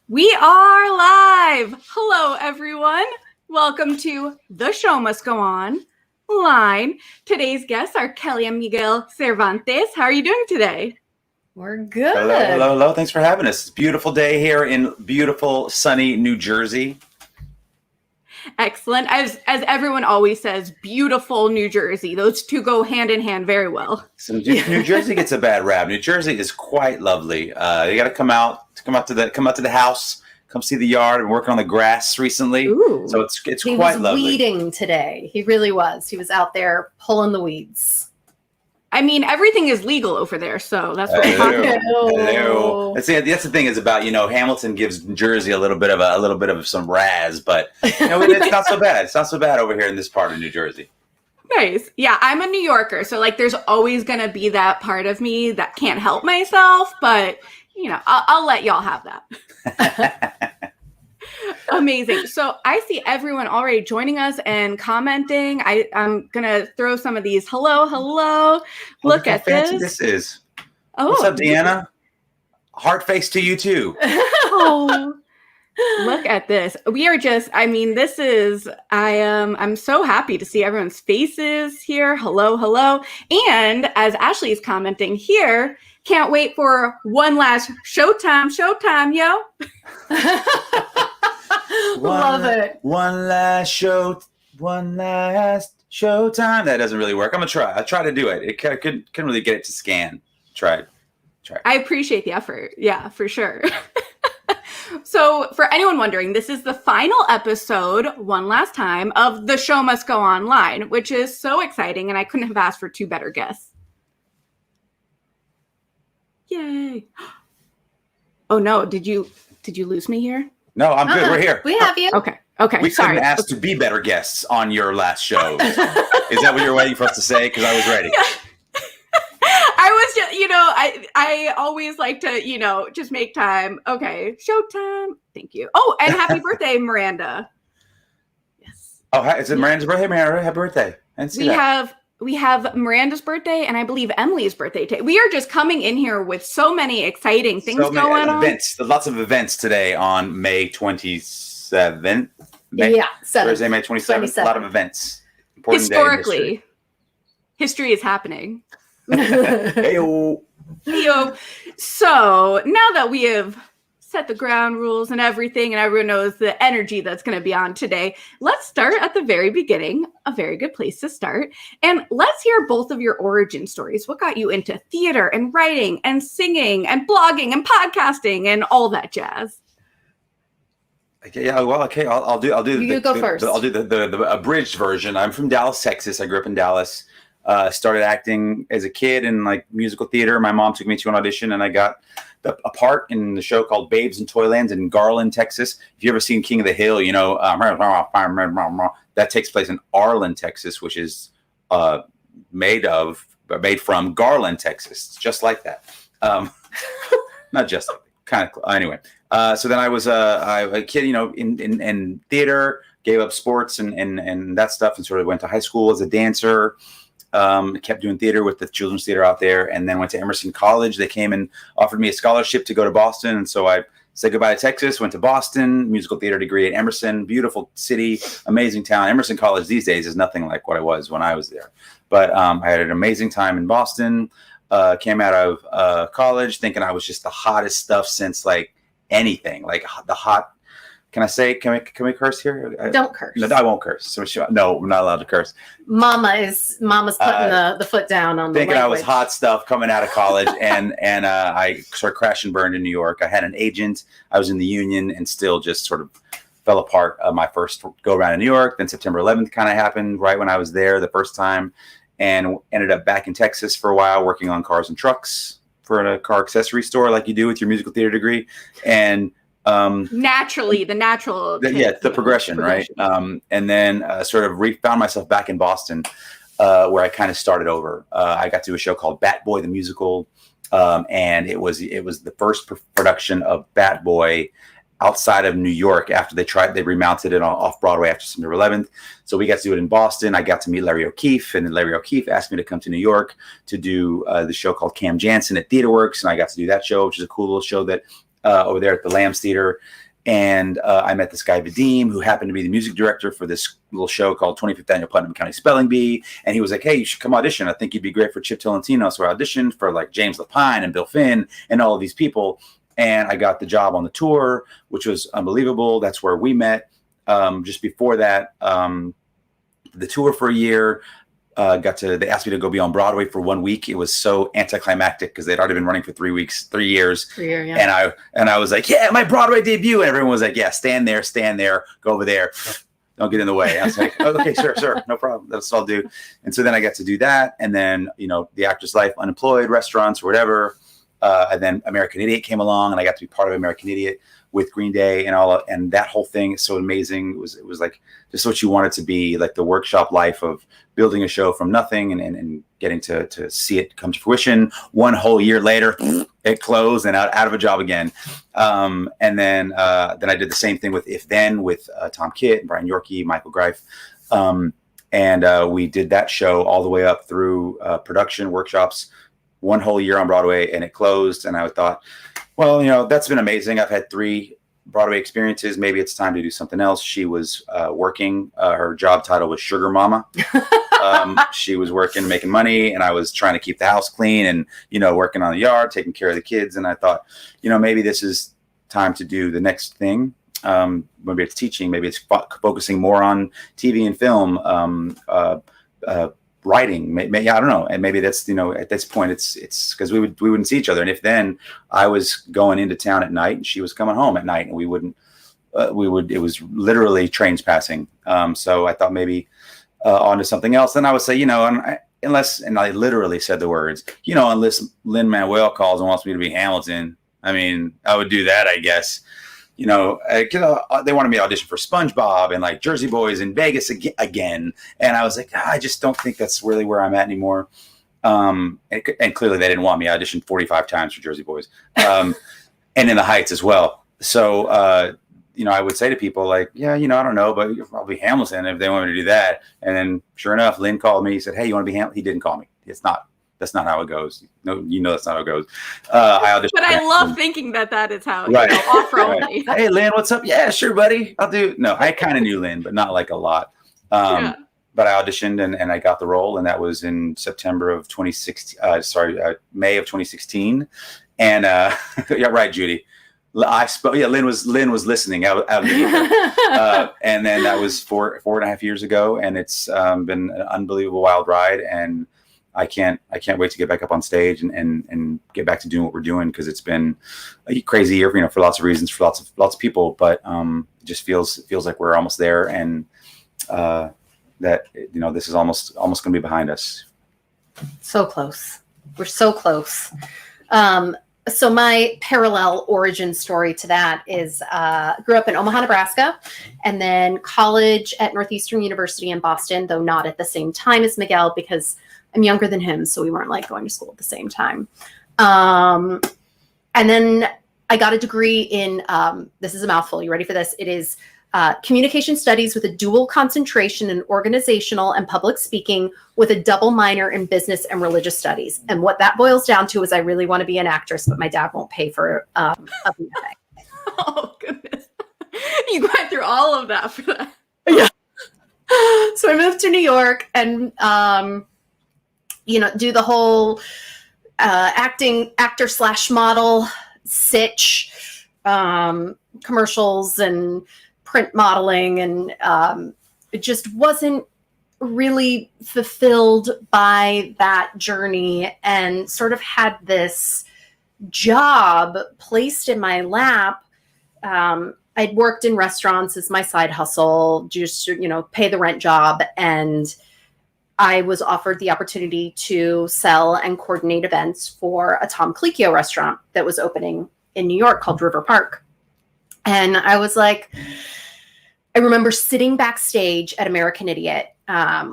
We are live! Hello, everyone. Welcome to The Show Must Go On line. Today's guests are Kelly and Miguel Cervantes. How are you doing today? We're good. Hello. Thanks for having us. It's a beautiful day here in beautiful, sunny New Jersey. Excellent. As everyone always says, beautiful New Jersey. Those two go hand in hand very well. So New Jersey gets a bad rap. New Jersey is quite lovely. You got to come out to the house, come see the yard. I'm working on the grass recently. Ooh. So it's He quite was lovely. weeding today. He really was. He was out there pulling the weeds. I mean, everything is legal over there, so that's what we're talking about. Hello. That's the thing is about, Hamilton gives Jersey a little bit of some razz, but it's not so bad. It's not so bad over here in this part of New Jersey. Nice. Yeah, I'm a New Yorker, so there's always going to be that part of me that can't help myself, but I'll let y'all have that. Amazing. So I see everyone already joining us and commenting. I'm going to throw some of these. Hello. Look at this. This is. Oh, what's up, Deanna? Heart face to you too. Oh, look at this. We are just, this is, I'm so happy to see everyone's faces here. Hello. And as Ashley is commenting here, can't wait for one last showtime, yo. Love it. One last showtime. That doesn't really work. I'm gonna try. I try to do it. It couldn't really get it to scan. Try. I appreciate the effort. Yeah, for sure. So for anyone wondering, this is the final episode, one last time, of The Show Must Go On line, which is so exciting, and I couldn't have asked for two better guests. Yay. Oh no, did you lose me here? No, I'm good. We're here. We have you. Okay. We Sorry. couldn't ask to be better guests on your last show. Is that what you're waiting for us to say? Because I was ready. Yeah. I was just, I always like to, just make time. Okay. Showtime. Thank you. Oh, and happy birthday, Miranda. Yes. Oh, is it Miranda's birthday? Miranda, happy birthday. I didn't see that. We have Miranda's birthday and I believe Emily's birthday today. We are just coming in here with so many exciting things going on. Events. Lots of events today on May 27th. Thursday, May 27th. A lot of events. Important Historically, history is happening. Heyo. So now that we have set the ground rules and everything, and everyone knows the energy that's going to be on today, let's start at the very beginning. A very good place to start. And let's hear both of your origin stories. What got you into theater and writing and singing and blogging and podcasting and all that jazz? Okay, yeah, well, okay, I'll do. You go first. I'll do the abridged version. I'm from Dallas, Texas. I grew up in Dallas. Started acting as a kid in musical theater. My mom took me to an audition, and I got a part in the show called Babes in Toyland in Garland, Texas. If you ever seen King of the Hill, that takes place in Arlen, Texas, which is made from Garland, Texas. It's just like that. Not just like kind of anyway. So then I was a kid, in theater, gave up sports and that stuff, and sort of went to high school as a dancer. Kept doing theater with the children's theater out there, and then went to Emerson College. They came and offered me a scholarship to go to Boston, and so I said goodbye to Texas, went to Boston, musical theater degree at Emerson. Beautiful city, amazing town. Emerson College these days is nothing like what it was when I was there, but I had an amazing time in Boston. Came out of college thinking I was just the hottest stuff since anything, the hot. Can we curse here? Don't curse. No, I won't curse. So no, I'm not allowed to curse. Mama's putting the foot down on the thinking language. I was hot stuff coming out of college, and I sort of crashed and burned in New York. I had an agent. I was in the union, and still just sort of fell apart. My first go around in New York. Then September 11th kind of happened right when I was there the first time, and ended up back in Texas for a while, working on cars and trucks for a car accessory store, like you do with your musical theater degree, and. Naturally, the progression, right? And then sort of found myself back in Boston, where I kind of started over. I got to do a show called Bat Boy the Musical, and it was the first production of Bat Boy outside of New York after they remounted it off Broadway after September 11th. So we got to do it in Boston. I got to meet Larry O'Keefe, and then Larry O'Keefe asked me to come to New York to do the show called Cam Jansen at TheaterWorks, and I got to do that show, which is a cool little show that over there at the Lambs Theater. And I met this guy, Vadim, who happened to be the music director for this little show called 25th Annual Putnam County Spelling Bee. And he was like, hey, you should come audition. I think you'd be great for Chip Tolentino. So I auditioned for like James Lapine and Bill Finn and all of these people. And I got the job on the tour, which was unbelievable. That's where we met. Just before that, the tour for a year. They asked me to go be on Broadway for 1 week. It was so anticlimactic because they'd already been running for 3 years. Yeah. And I was like, yeah, my Broadway debut. And everyone was like, yeah, stand there, go over there. Don't get in the way. I was like, oh, okay, sure. No problem. That's what I'll do. And so then I got to do that. And then, the actor's life, unemployed, restaurants or whatever. And then American Idiot came along and I got to be part of American Idiot with Green Day and that whole thing is so amazing. It was like just what you want it to be, like the workshop life of building a show from nothing and getting to see it come to fruition. 1 whole year later, it closed and out of a job again. And then I did the same thing with If Then with Tom Kitt, Brian Yorkie, Michael Greif. And we did that show all the way up through production workshops, 1 whole year on Broadway, and it closed. And I thought, well, that's been amazing. I've had 3 Broadway experiences. Maybe it's time to do something else. She was working. Her job title was Sugar Mama. She was working, making money, and I was trying to keep the house clean and, working on the yard, taking care of the kids. And I thought, maybe this is time to do the next thing. Maybe it's teaching. Maybe it's focusing more on TV and film, writing. Maybe, I don't know. And maybe that's, at this point it's because we wouldn't see each other. And If Then I was going into town at night and she was coming home at night and it was literally trains passing. So I thought maybe on to something else. Then I would say, and I literally said the words, unless Lin-Manuel calls and wants me to be Hamilton, I mean, I would do that, I guess. They wanted me to audition for SpongeBob and like Jersey Boys in Vegas again. And I was like, I just don't think that's really where I'm at anymore. And clearly they didn't want me. I auditioned 45 times for Jersey Boys and In the Heights as well. So, I would say to people like, yeah, I don't know, but I'll be Hamilton if they want me to do that. And then sure enough, Lynn called me. He said, hey, you want to be Hamilton? He didn't call me. That's not how it goes. No, that's not how it goes. I auditioned. But I love thinking that is how, right. Offer only. Hey, Lynn, what's up? Yeah, sure, buddy. I'll do. No, I kind of knew Lynn, but not like a lot. But I auditioned and I got the role, and that was in September of 2016. May of 2016. And yeah, right, Judy. Lynn was listening out of the ether. And then that was 4.5 years ago, and it's been an unbelievable wild ride, and I can't wait to get back up on stage and get back to doing what we're doing, because it's been a crazy year, for lots of reasons, for lots of people, but it just feels like we're almost there, and that this is almost going to be behind us. So close. We're so close. So my parallel origin story to that is grew up in Omaha, Nebraska, and then college at Northeastern University in Boston, though not at the same time as Miguel because I'm younger than him. So we weren't like going to school at the same time. And then I got a degree in, this is a mouthful. You ready for this? It is communication studies with a dual concentration in organizational and public speaking with a double minor in business and religious studies. And what that boils down to is I really want to be an actress, but my dad won't pay for a BFA. Oh, goodness. You went through all of that for that. Yeah. So I moved to New York and, do the whole actor/model sitch commercials and print modeling, and it just wasn't really fulfilled by that journey, and sort of had this job placed in my lap. I'd worked in restaurants as my side hustle, just, pay the rent job. And I was offered the opportunity to sell and coordinate events for a Tom Colicchio restaurant that was opening in New York called River Park. And I was like, I remember sitting backstage at American Idiot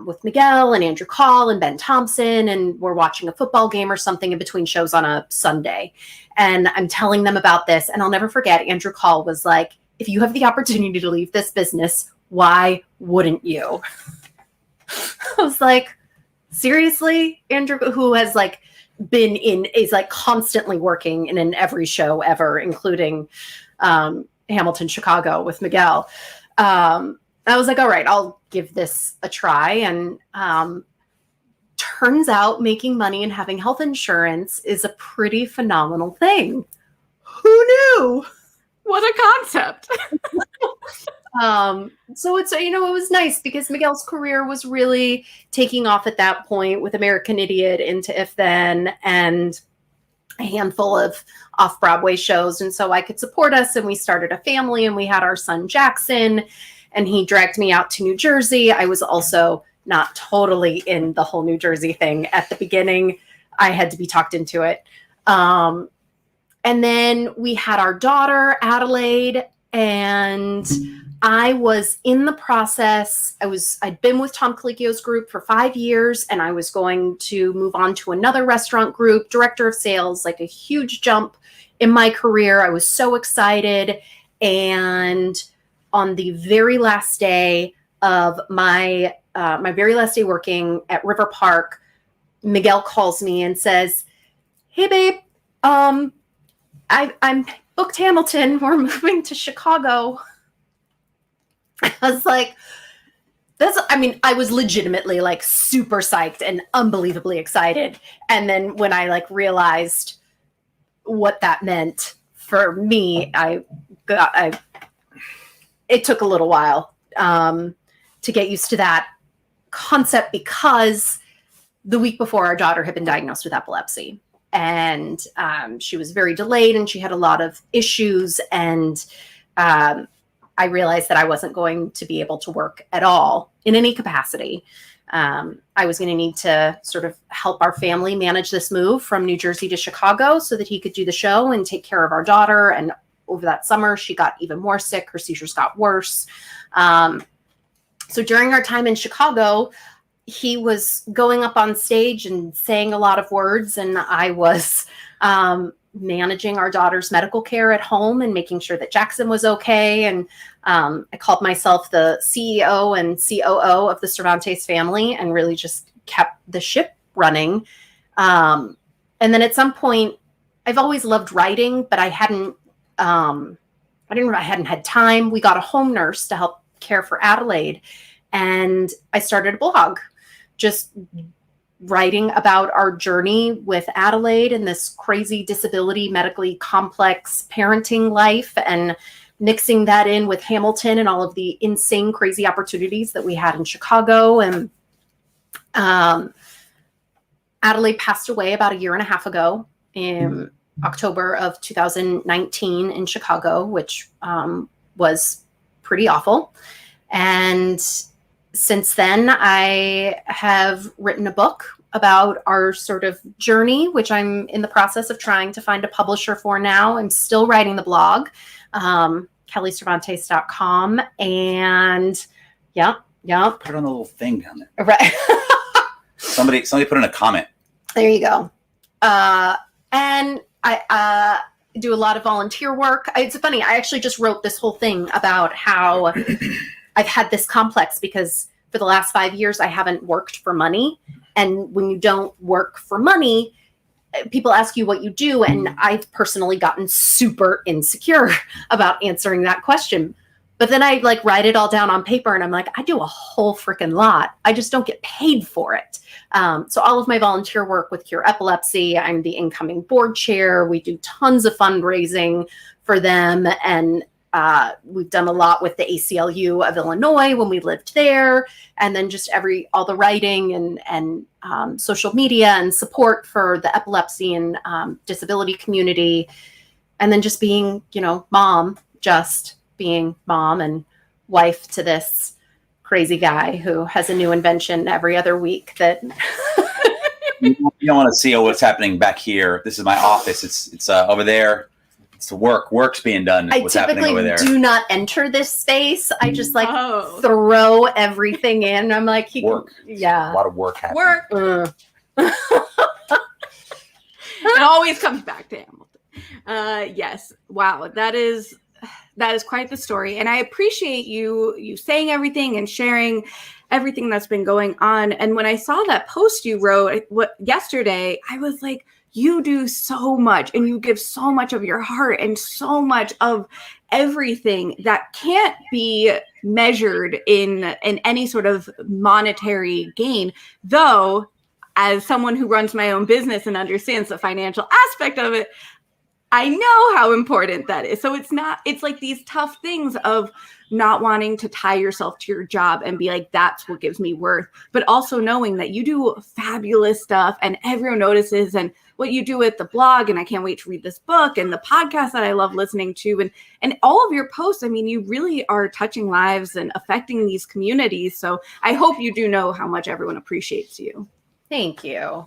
with Miguel and Andrew Call and Ben Thompson, and we're watching a football game or something in between shows on a Sunday. And I'm telling them about this, and I'll never forget, Andrew Call was like, if you have the opportunity to leave this business, why wouldn't you? I was like, seriously, Andrew, who has is like constantly working in every show ever, including Hamilton, Chicago with Miguel. I was like, all right, I'll give this a try. And turns out making money and having health insurance is a pretty phenomenal thing. Who knew? What a concept. So it's, it was nice because Miguel's career was really taking off at that point with American Idiot into If Then and a handful of off-Broadway shows. And so I could support us, and we started a family, and we had our son Jackson, and he dragged me out to New Jersey. I was also not totally in the whole New Jersey thing at the beginning. I had to be talked into it. And then we had our daughter, Adelaide, and I was in the process. I'd been with Tom Colicchio's group for 5 years, and I was going to move on to another restaurant group, director of sales, like a huge jump in my career. I was so excited. And on the very last day of my very last day working at River Park, Miguel calls me and says, "Hey, babe, I'm booked Hamilton. We're moving to Chicago." I was like, I was legitimately like super psyched and unbelievably excited. And then when I like realized what that meant for me, it took a little while to get used to that concept, because the week before our daughter had been diagnosed with epilepsy, and she was very delayed, and she had a lot of issues. And I realized that I wasn't going to be able to work at all in any capacity. I was going to need to sort of help our family manage this move from New Jersey to Chicago so that he could do the show and take care of our daughter. And over that summer, she got even more sick. Her seizures got worse. So during our time in Chicago, he was going up on stage and saying a lot of words, and I was managing our daughter's medical care at home and making sure that Jackson was okay. And I called myself the CEO and COO of the Cervantes family, and really just kept the ship running. And then at some point, I've always loved writing, but I hadn't had time. We got a home nurse to help care for Adelaide, and I started a blog, just writing about our journey with Adelaide and this crazy disability, medically complex parenting life, and mixing that in with Hamilton and all of the insane, crazy opportunities that we had in Chicago. And Adelaide passed away about 1.5 years ago in October of 2019 in Chicago, which was pretty awful. And since then, I have written a book about our sort of journey, which I'm in the process of trying to find a publisher for now. I'm still writing the blog, KKellyCervantes.com. And yeah. Put it on the little thing down there. Right. Somebody put in a comment. There you go. And I do a lot of volunteer work. It's funny. I actually just wrote this whole thing about how I've had this complex because for the last 5 years, I haven't worked for money. And when you don't work for money, people ask you what you do. And I've personally gotten super insecure about answering that question. But then I like write it all down on paper, and I'm like, I do a whole freaking lot. I just don't get paid for it. So all of my volunteer work with CURE Epilepsy, I'm the incoming board chair. We do tons of fundraising for them. And we've done a lot with the ACLU of Illinois when we lived there. And then just all the writing and social media and support for the epilepsy and disability community. And then just being, being mom and wife to this crazy guy who has a new invention every other week that you don't want to see what's happening back here. This is my office. It's over there. It's the work's being done. What's happening over there? I typically do not enter this space. I just throw everything in. I'm like, work. Yeah. A lot of work happening. It always comes back to Hamilton. Yes. Wow. That is that is quite the story. And I appreciate you saying everything and sharing everything that's been going on. And when I saw that post you wrote yesterday, I was like, you do so much and you give so much of your heart and so much of everything that can't be measured in any sort of monetary gain. Though, as someone who runs my own business and understands the financial aspect of it, I know how important that is. So it's like these tough things of not wanting to tie yourself to your job and be like, that's what gives me worth, but also knowing that you do fabulous stuff and everyone notices, and what you do with the blog. And I can't wait to read this book and the podcast that I love listening to, and all of your posts. I mean, you really are touching lives and affecting these communities. So I hope you do know how much everyone appreciates you. Thank you.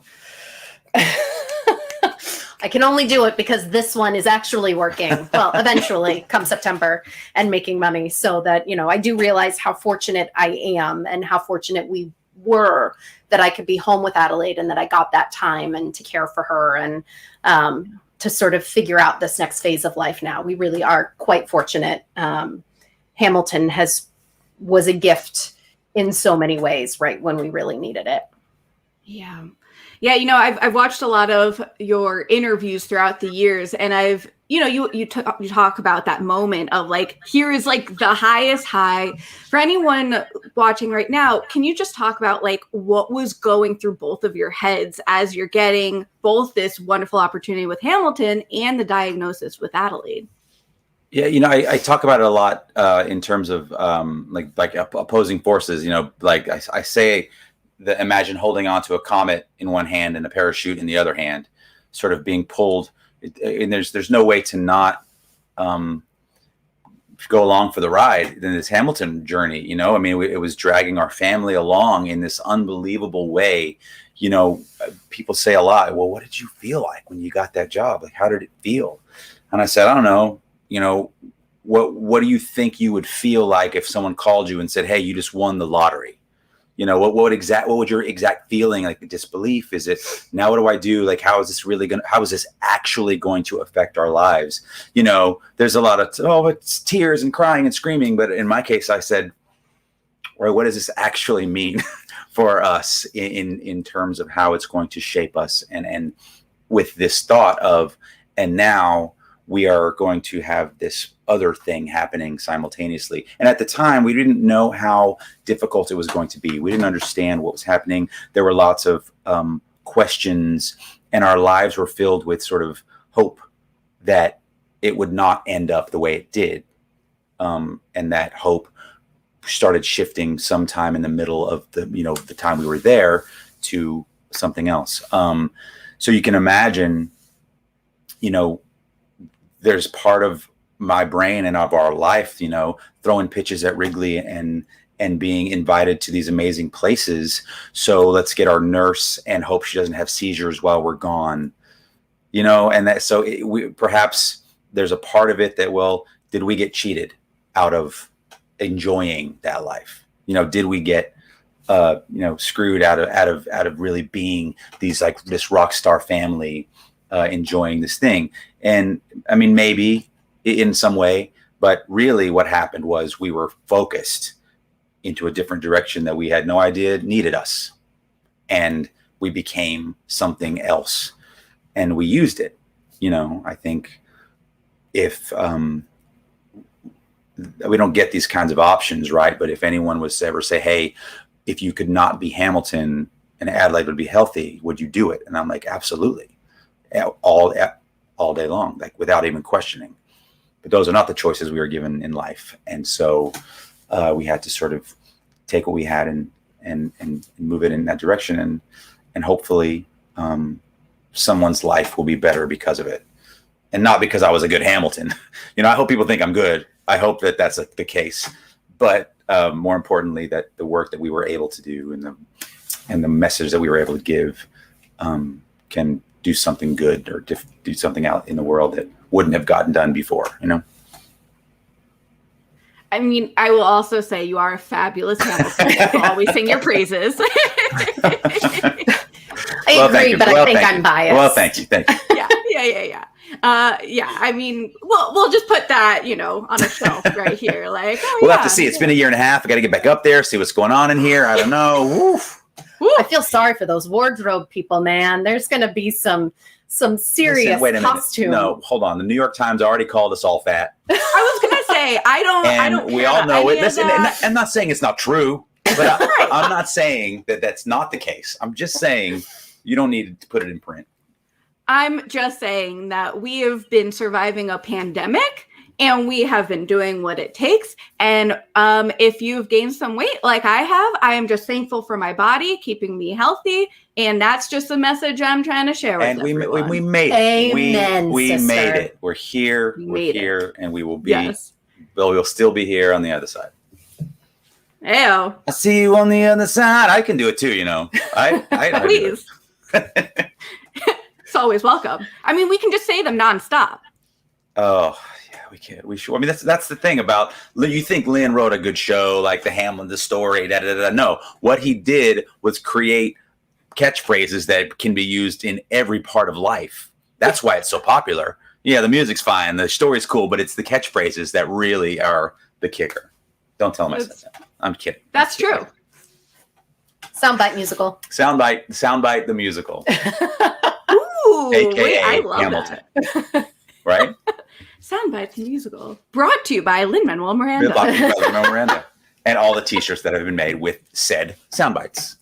I can only do it because this one is actually working. Well, eventually come September and making money, so that, I do realize how fortunate I am and how fortunate we were that I could be home with Adelaide and that I got that time and to care for her and to sort of figure out this next phase of life now. We really are quite fortunate. Hamilton was a gift in so many ways, right when we really needed it. Yeah. I've watched a lot of your interviews throughout the years, and you talk about that moment of like, here is like the highest high. For anyone watching right now, can you just talk about like what was going through both of your heads as you're getting both this wonderful opportunity with Hamilton and the diagnosis with Adelaide? Yeah, I talk about it a lot in terms of like opposing forces. Like I say, imagine holding onto a comet in one hand and a parachute in the other hand, sort of being pulled. And there's no way to not go along for the ride in this Hamilton journey. I mean, it was dragging our family along in this unbelievable way. People say a lot, well, what did you feel like when you got that job? Like, how did it feel? And I said, I don't know. What do you think you would feel like if someone called you and said, hey, you just won the lottery? What would your exact feeling, like, disbelief? Is it, now what do I do? Like, how is this actually going to affect our lives? There's a lot of, it's tears and crying and screaming. But in my case, I said, all right, what does this actually mean for us in terms of how it's going to shape us? And with this thought of, and now we are going to have this other thing happening simultaneously. And at the time, we didn't know how difficult it was going to be. We didn't understand what was happening. There were lots of questions, and our lives were filled with sort of hope that it would not end up the way it did. And that hope started shifting sometime in the middle of the time we were there to something else. So you can imagine, there's part of my brain and of our life, throwing pitches at Wrigley and being invited to these amazing places. So let's get our nurse and hope she doesn't have seizures while we're gone, and that, so perhaps there's a part of it that, well, did we get cheated out of enjoying that life? Did we get, screwed out of really being these, like, this rock star family, enjoying this thing? And I mean, maybe in some way, but really what happened was we were focused into a different direction that we had no idea needed us. And we became something else, and we used it. I think if we don't get these kinds of options, right? But if anyone was to ever say, hey, if you could not be Hamilton and Adelaide would be healthy, would you do it? And I'm like, absolutely. All day long, like, without even questioning. But those are not the choices we were given in life. And so we had to sort of take what we had and move it in that direction. And hopefully someone's life will be better because of it. And not because I was a good Hamilton. I hope people think I'm good. I hope that that's the case. But more importantly, that the work that we were able to do and the message that we were able to give can do something good or do something out in the world that wouldn't have gotten done before, I mean, I will also say you are a fabulous Hamilton. I'll always sing your praises. I agree, but I think I'm biased. Well, thank you. Yeah. I mean, we'll just put that, on a shelf right here. Like, we'll have to see. It's been a year and a half. I got to get back up there, see what's going on in here. I don't know. Woof. I feel sorry for those wardrobe people, man. There's going to be some serious costume. No, hold on. The New York Times already called us all fat. I was going to say, I don't we all know it. Listen, I'm not saying it's not true, but I'm not saying that that's not the case. I'm just saying you don't need to put it in print. I'm just saying that we have been surviving a pandemic and we have been doing what it takes. And if you've gained some weight like I have, I am just thankful for my body keeping me healthy. And that's just the message I'm trying to share with everyone. And we made it. Amen, we made it. We're here. We're here. And we will be. Yes. We'll still be here on the other side. Ew. I see you on the other side. I can do it too, I Please. It's always welcome. I mean, we can just say them nonstop. Oh, yeah, we can. We sure. I mean, that's the thing about. You think Lynn wrote a good show, like the Hamlet, the story. No, what he did was create catchphrases that can be used in every part of life. That's why it's so popular. Yeah, the music's fine, the story's cool, but it's the catchphrases that really are the kicker. Don't tell him I said that. I'm kidding. That's true. Soundbite musical. Soundbite the musical. Ooh, AKA I love Hamilton. That. Right? Soundbite the musical. Brought to you by Lin-Manuel Miranda. Lin-Manuel Miranda. And all the t-shirts that have been made with said soundbites.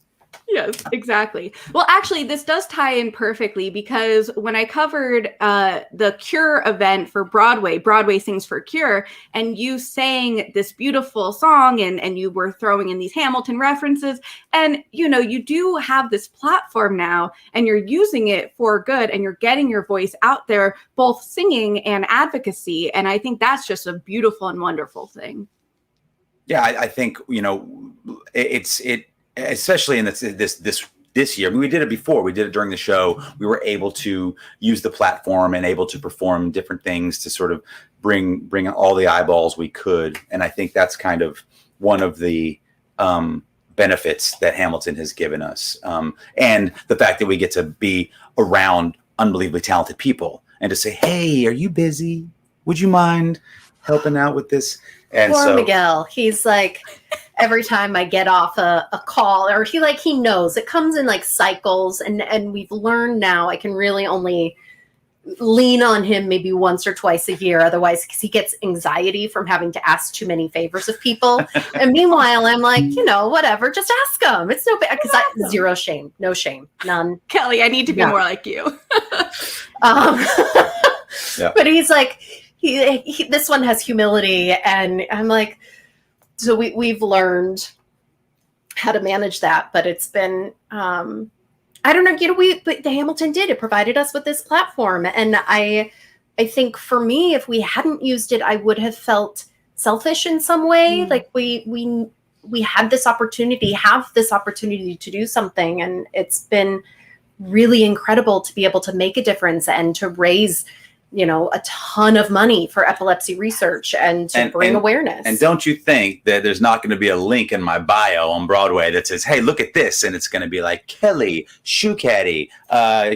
Yes, exactly. Well, actually, this does tie in perfectly because when I covered the CURE event for Broadway Sings for CURE, and you sang this beautiful song and you were throwing in these Hamilton references, and you do have this platform now and you're using it for good and you're getting your voice out there, both singing and advocacy. And I think that's just a beautiful and wonderful thing. Yeah, I think, it especially in this year. I mean, we did it before. We did it during the show. We were able to use the platform and able to perform different things to sort of bring all the eyeballs we could. And I think that's kind of one of the benefits that Hamilton has given us. And the fact that we get to be around unbelievably talented people and to say, hey, are you busy? Would you mind helping out with this? And Poor Miguel. He's like, every time I get off a call, or he knows it comes in like cycles, and we've learned now I can really only lean on him maybe once or twice a year, otherwise, because he gets anxiety from having to ask too many favors of people. And meanwhile, I'm like, whatever, just ask him. It's no bad, because zero shame, no shame, none. Kelly, I need to be more like you. Yeah. But he's like, he this one has humility, and I'm like, so we've learned how to manage that, but it's been, I don't know, but the Hamilton did, it provided us with this platform. And I think for me, if we hadn't used it, I would have felt selfish in some way. Like we had this opportunity, to do something. And it's been really incredible to be able to make a difference and to raise a ton of money for epilepsy research and to bring awareness. And don't you think that there's not going to be a link in my bio on Broadway that says, hey, look at this. And it's going to be like Kelly, Shoe Caddy,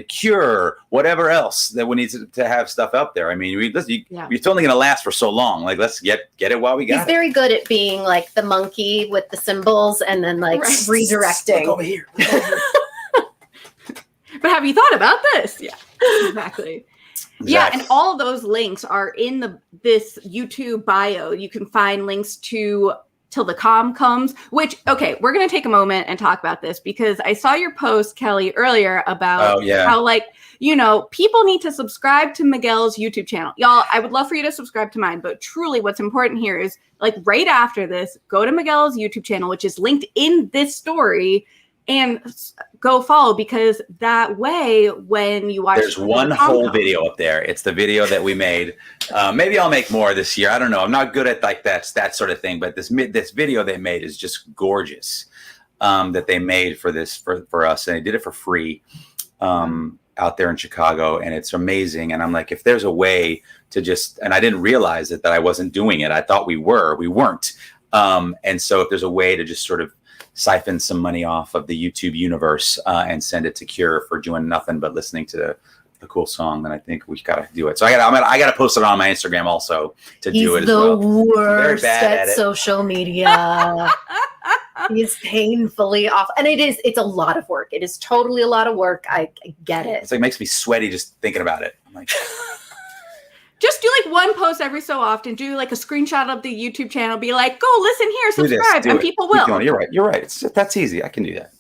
CURE, whatever else that we need to have stuff up there. I mean, it's only going to last for so long. Like, let's get it while we got it. He's very good at being like the monkey with the symbols and then redirecting. Look over here. But have you thought about this? Yeah, exactly. Yeah, and all of those links are in this YouTube bio. You can find links to Till the Calm Comes, which, okay, we're going to take a moment and talk about this because I saw your post, Kelly, earlier about how, people need to subscribe to Miguel's YouTube channel. Y'all, I would love for you to subscribe to mine, but truly what's important here is, like, right after this, go to Miguel's YouTube channel, which is linked in this story, and go follow, because that way when you watch, there's one whole video up there. It's the video that we made. Maybe I'll make more this year. I don't know. I'm not good at like that sort of thing, but this video they made is just gorgeous. That they made for us, and they did it for free out there in Chicago, and it's amazing. And I'm like, if there's a way to just, and I didn't realize that I wasn't doing it. I thought we weren't. And so if there's a way to just sort of siphon some money off of the YouTube universe and send it to Cure for doing nothing but listening to a cool song, then I think we gotta do it. So I gotta post it on my Instagram also to do it as well. He's the worst at at social media. He's painfully off, and it's a lot of work. It is totally a lot of work. I get it. It's like makes me sweaty just thinking about it. I'm like, just do like one post every so often. Do like a screenshot of the YouTube channel. Be like, go listen here, subscribe, and people will. You're right. That's easy. I can do that.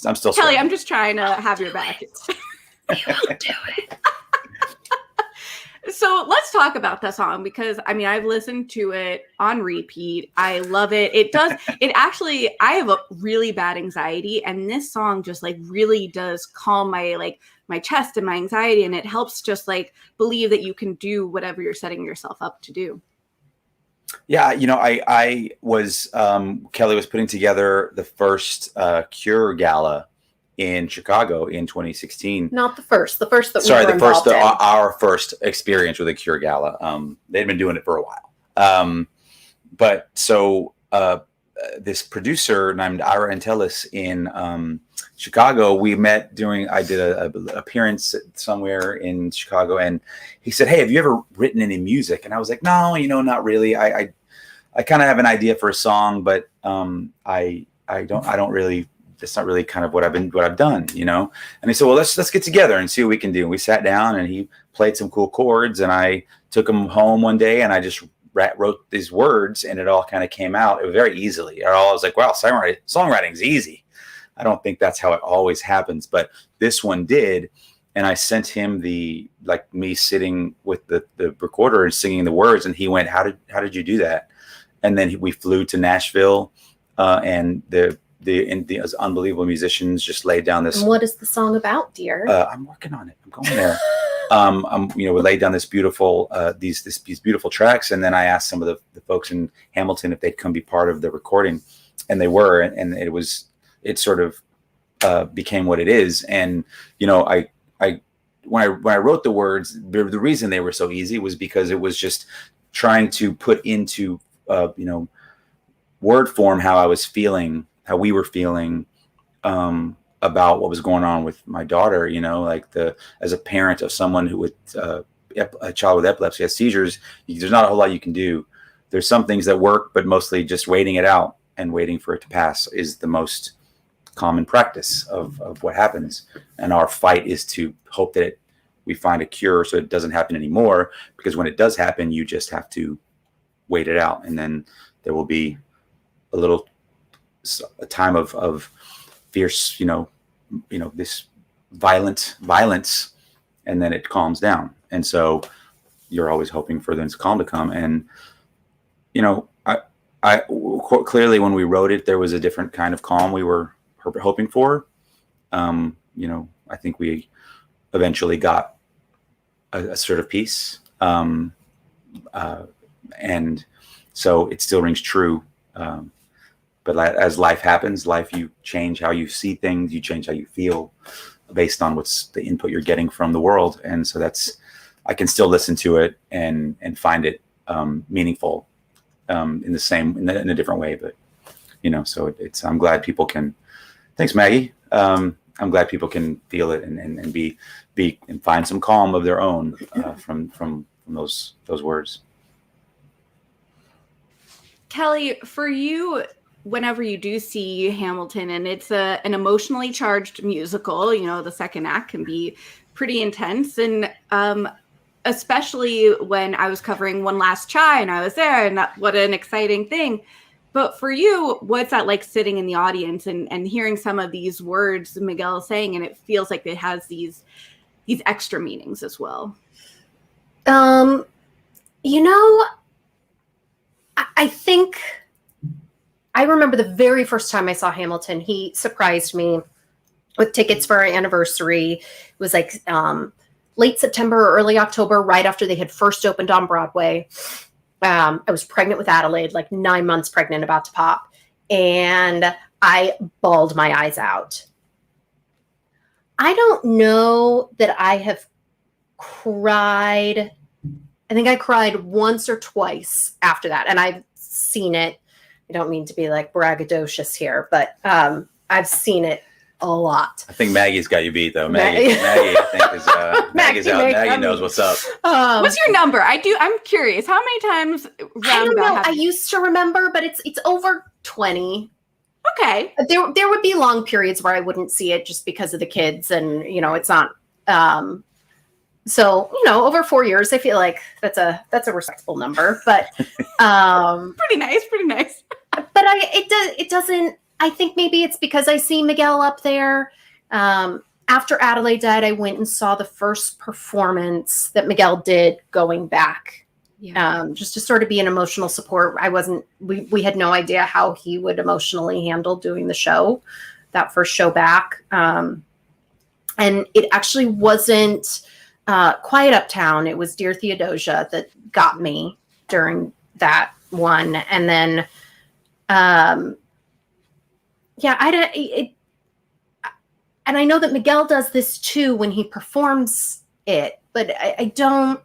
I'm still Kelly. sweating. I'm just trying to have your back. You will do it. So let's talk about that song, because I mean, I've listened to it on repeat. I love it. I have a really bad anxiety, and this song just like really does calm my chest and my anxiety. And it helps just like believe that you can do whatever you're setting yourself up to do. Yeah. I was, Kelly was putting together the first Cure Gala in Chicago in 2016. Not the first that we were involved in. Our first experience with a Cure Gala. They'd been doing it for a while. But so this producer named Ira Antelis in Chicago, we met I did an appearance somewhere in Chicago, and he said, "Hey, have you ever written any music?" And I was like, "No, not really. I kind of have an idea for a song, but I don't really. It's not really kind of what I've done, And he said, "Well, let's get together and see what we can do." And we sat down, and he played some cool chords, and I took them home one day, and I just wrote these words, and it all kind of came out. It was very easily. I was like, "Wow, songwriting is easy." I don't think that's how it always happens, but this one did. And I sent him me sitting with the recorder and singing the words, and he went, "How did you do that?" And then we flew to Nashville, and the unbelievable musicians just laid down this. And what is the song about, dear? I'm working on it. I'm going there. We laid down this beautiful, these beautiful tracks, and then I asked some of the folks in Hamilton if they'd come be part of the recording, and they were, and it sort of became what it is. And when I wrote the words, the reason they were so easy was because it was just trying to put into word form how we were feeling about what was going on with my daughter, as a parent of someone who with a child with epilepsy has seizures, there's not a whole lot you can do. There's some things that work, but mostly just waiting it out and waiting for it to pass is the most common practice of what happens. And our fight is to hope that we find a cure so it doesn't happen anymore, because when it does happen, you just have to wait it out. And then there will be a time of fierce, this violence, and then it calms down. And so you're always hoping for the calm to come. And, I clearly when we wrote it, there was a different kind of calm we were hoping for. I think we eventually got a sort of peace. And so it still rings true. But as life happens, you change how you see things, you change how you feel based on what's the input you're getting from the world. And so I can still listen to it and find it meaningful in a different way. But, so I'm glad people can, thanks, Maggie. I'm glad people can feel it and be and find some calm of their own from those words. Kelly, for you, whenever you do see Hamilton, and it's an emotionally charged musical, the second act can be pretty intense. And especially when I was covering One Last Chai and I was there, and what an exciting thing. But for you, what's that like sitting in the audience and hearing some of these words Miguel is saying, and it feels like it has these extra meanings as well? I think I remember the very first time I saw Hamilton, he surprised me with tickets for our anniversary. It was like late September or early October, right after they had first opened on Broadway. I was pregnant with Adelaide, like 9 months pregnant, about to pop. And I bawled my eyes out. I don't know that I have cried. I think I cried once or twice after that. And I've seen it. don't mean to be like braggadocious here, but I've seen it a lot. I think Maggie's got you beat though. Maggie I think is Maggie's out. Maggie knows what's up. What's your number? I'm curious. How many times? I don't know. I used to remember, but it's over 20. Okay. There would be long periods where I wouldn't see it just because of the kids, and it's not. So over 4 years, I feel like that's a respectable number, but pretty nice. But it doesn't. I think maybe it's because I see Miguel up there. After Adelaide died, I went and saw the first performance that Miguel did going back. Yeah. Just to sort of be an emotional support. We had no idea how he would emotionally handle doing the show, that first show back. And it actually wasn't Quiet Uptown. It was Dear Theodosia that got me during that one. And then, and I know that Miguel does this too when he performs it, but I don't,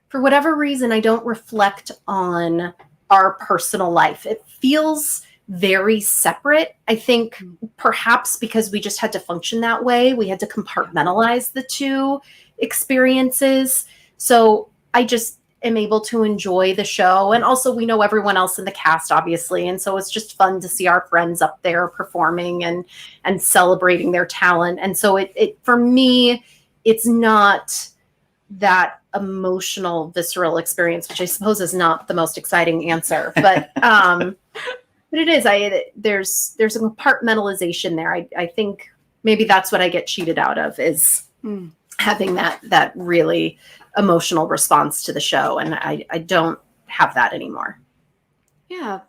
for whatever reason, I don't reflect on our personal life. It feels very separate. I think perhaps because we just had to function that way, we had to compartmentalize the two experiences. So I just am able to enjoy the show. And also we know everyone else in the cast, obviously. And so it's just fun to see our friends up there performing and celebrating their talent. And so it for me, it's not that emotional, visceral experience, which I suppose is not the most exciting answer, but it is. There's a compartmentalization there. I think maybe that's what I get cheated out of is having that really emotional response to the show, and I don't have that anymore. Yeah.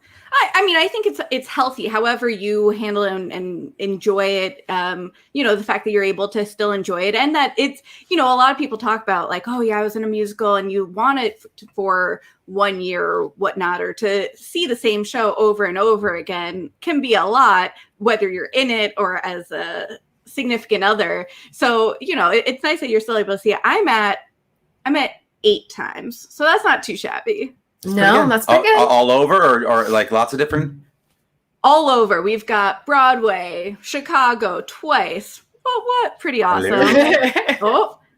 I mean, I think it's healthy, however you handle it and enjoy it. The fact that you're able to still enjoy it, and that it's, a lot of people talk about like, oh yeah, I was in a musical, and you want it for 1 year or whatnot, or to see the same show over and over again can be a lot, whether you're in it or as a significant other. So, it's nice that you're still able to see it. I'm at 8 times, so that's not too shabby. No, that's pretty good. All over or like lots of different? All over. We've got Broadway, Chicago twice. Well, what? Pretty awesome.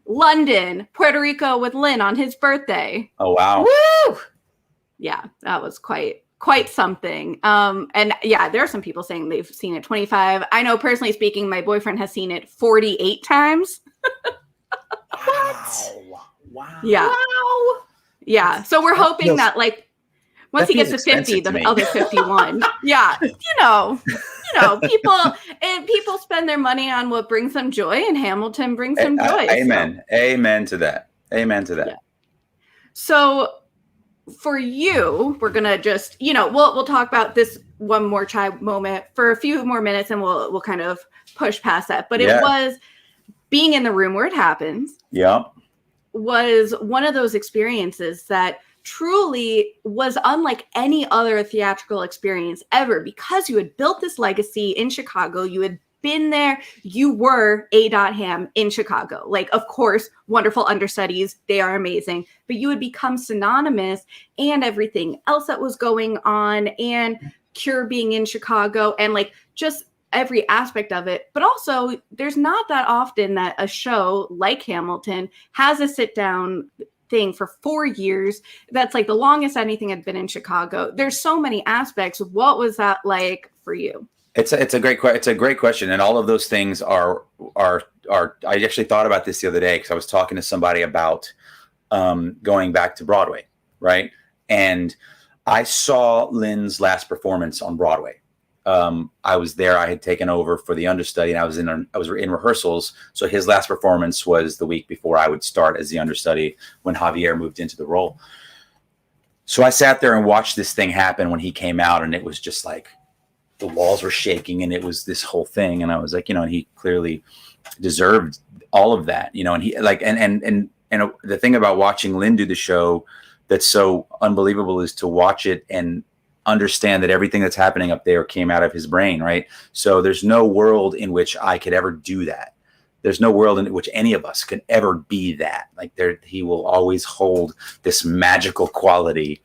London, Puerto Rico with Lynn on his birthday. Oh, wow. Woo! Yeah, that was quite something. And yeah, there are some people saying they've seen it 25. I know, personally speaking, my boyfriend has seen it 48 times. What? Wow. Yeah. Wow. Yeah. So we're hoping that like once he gets to 50, the other 51. Yeah. People spend their money on what brings them joy, and Hamilton brings them joy. Amen. So. Amen to that. Yeah. So for you, we're gonna just, we'll talk about this one more child moment for a few more minutes, and we'll kind of push past that. But it was being in the room where it happens. Yeah. Was one of those experiences that truly was unlike any other theatrical experience ever, because you had built this legacy in Chicago. You had been there. You were A. Ham in Chicago. Like, of course, wonderful understudies. They are amazing. But you had become synonymous, and everything else that was going on, and CURE being in Chicago, and like just every aspect of it. But also, there's not that often that a show like Hamilton has a sit down thing for 4 years. That's like the longest anything had been in Chicago. There's so many aspects. What was that like for you? It's a great question, and all of those things are. I actually thought about this the other day because I was talking to somebody about going back to Broadway, right? And I saw Lynn's last performance on Broadway. I was there. I had taken over for the understudy, and I was in rehearsals. So his last performance was the week before I would start as the understudy when Javier moved into the role. So I sat there and watched this thing happen when he came out, and it was just like the walls were shaking, and it was this whole thing. And I was like, and he clearly deserved all of that, and he like, and the thing about watching Lynn do the show that's so unbelievable is to watch it and understand that everything that's happening up there came out of his brain, right? So there's no world in which I could ever do that. There's no world in which any of us could ever be that. Like he will always hold this magical quality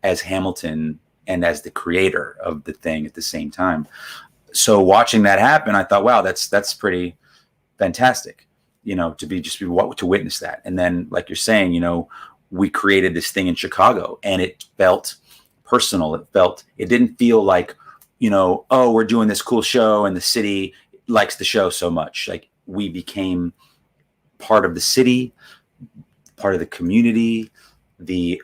as Hamilton and as the creator of the thing at the same time. So watching that happen, I thought, wow, that's pretty fantastic, to witness that. And then, like you're saying, we created this thing in Chicago, and it felt personal. It didn't feel like, oh, we're doing this cool show and the city likes the show so much. Like, we became part of the city, part of the community, the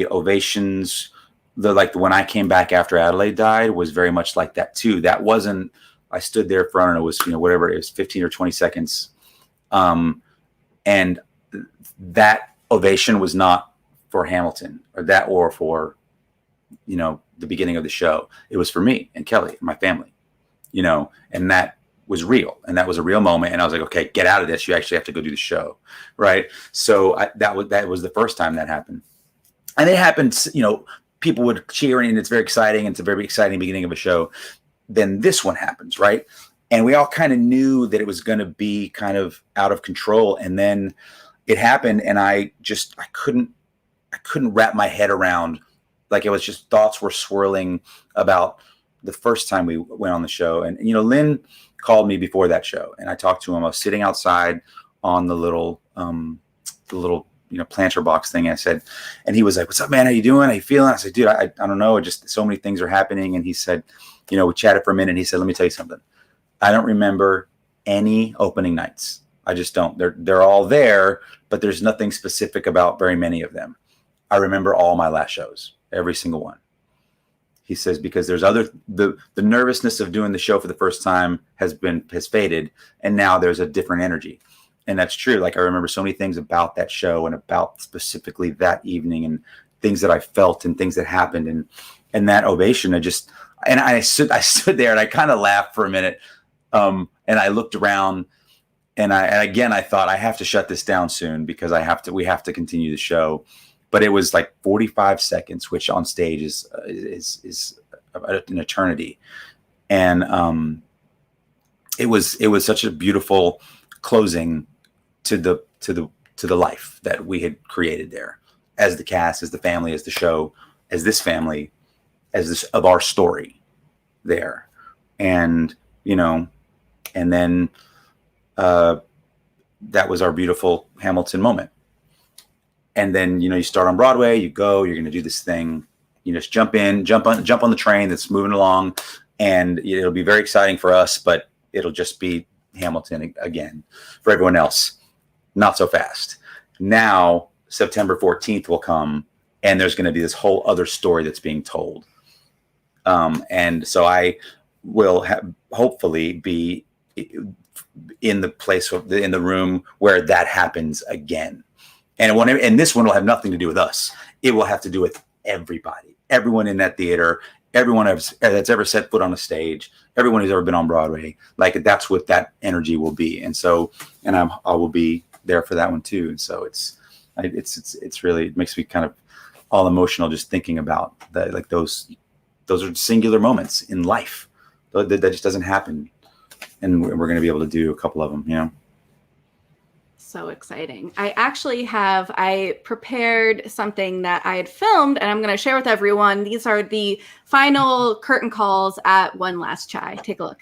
ovations, when I came back after Adelaide died was very much like that too. That wasn't, I stood there for, I don't know, it was, whatever it was, 15 or 20 seconds. And that ovation was not for Hamilton or for, the beginning of the show. It was for me and Kelly and my family, and that was real. And that was a real moment. And I was like, okay, get out of this. You actually have to go do the show. Right. So that was the first time that happened. And it happened, people would cheer, and it's very exciting. It's a very exciting beginning of a show. Then this one happens. Right. And we all kind of knew that it was going to be kind of out of control. And then it happened. And I couldn't wrap my head around, like, it was just thoughts were swirling about the first time we went on the show. And, Lynn called me before that show, and I talked to him. I was sitting outside on the little planter box thing. I said, and he was like, "What's up, man? How you doing? How you feeling?" I said, "Dude, I don't know. Just so many things are happening." And he said, we chatted for a minute, and he said, "Let me tell you something. I don't remember any opening nights. I just don't. They're all there, but there's nothing specific about very many of them. I remember all my last shows, every single one." He says, because there's the nervousness of doing the show for the first time has faded, and now there's a different energy. And that's true. Like, I remember so many things about that show and about specifically that evening, and things that I felt and things that happened, and that ovation. I stood there and I kind of laughed for a minute. And I looked around, and I thought, I have to shut this down soon, because we have to continue the show. But it was like 45 seconds, which on stage is an eternity. And it was such a beautiful closing to the life that we had created there, as the cast, as the family, as the show, as this family, as this of our story there. And and then that was our beautiful Hamilton moment. And then, you start on Broadway, you're going to do this thing, you just jump on the train that's moving along, and it'll be very exciting for us, but it'll just be Hamilton again. For everyone else, not so fast. Now, September 14th will come, and there's going to be this whole other story that's being told. And so I will hopefully be in the place, in the room where that happens again. And this one will have nothing to do with us. It will have to do with everybody, everyone in that theater, everyone that's ever set foot on a stage, everyone who's ever been on Broadway. Like, that's what that energy will be. And so, and I will be there for that one too. And so it's really, it makes me kind of all emotional just thinking about that. Like, those are singular moments in life that just doesn't happen. And we're going to be able to do a couple of them, So exciting. I prepared something that I had filmed, and I'm going to share with everyone. These are the final curtain calls at One Last Chai. Take a look.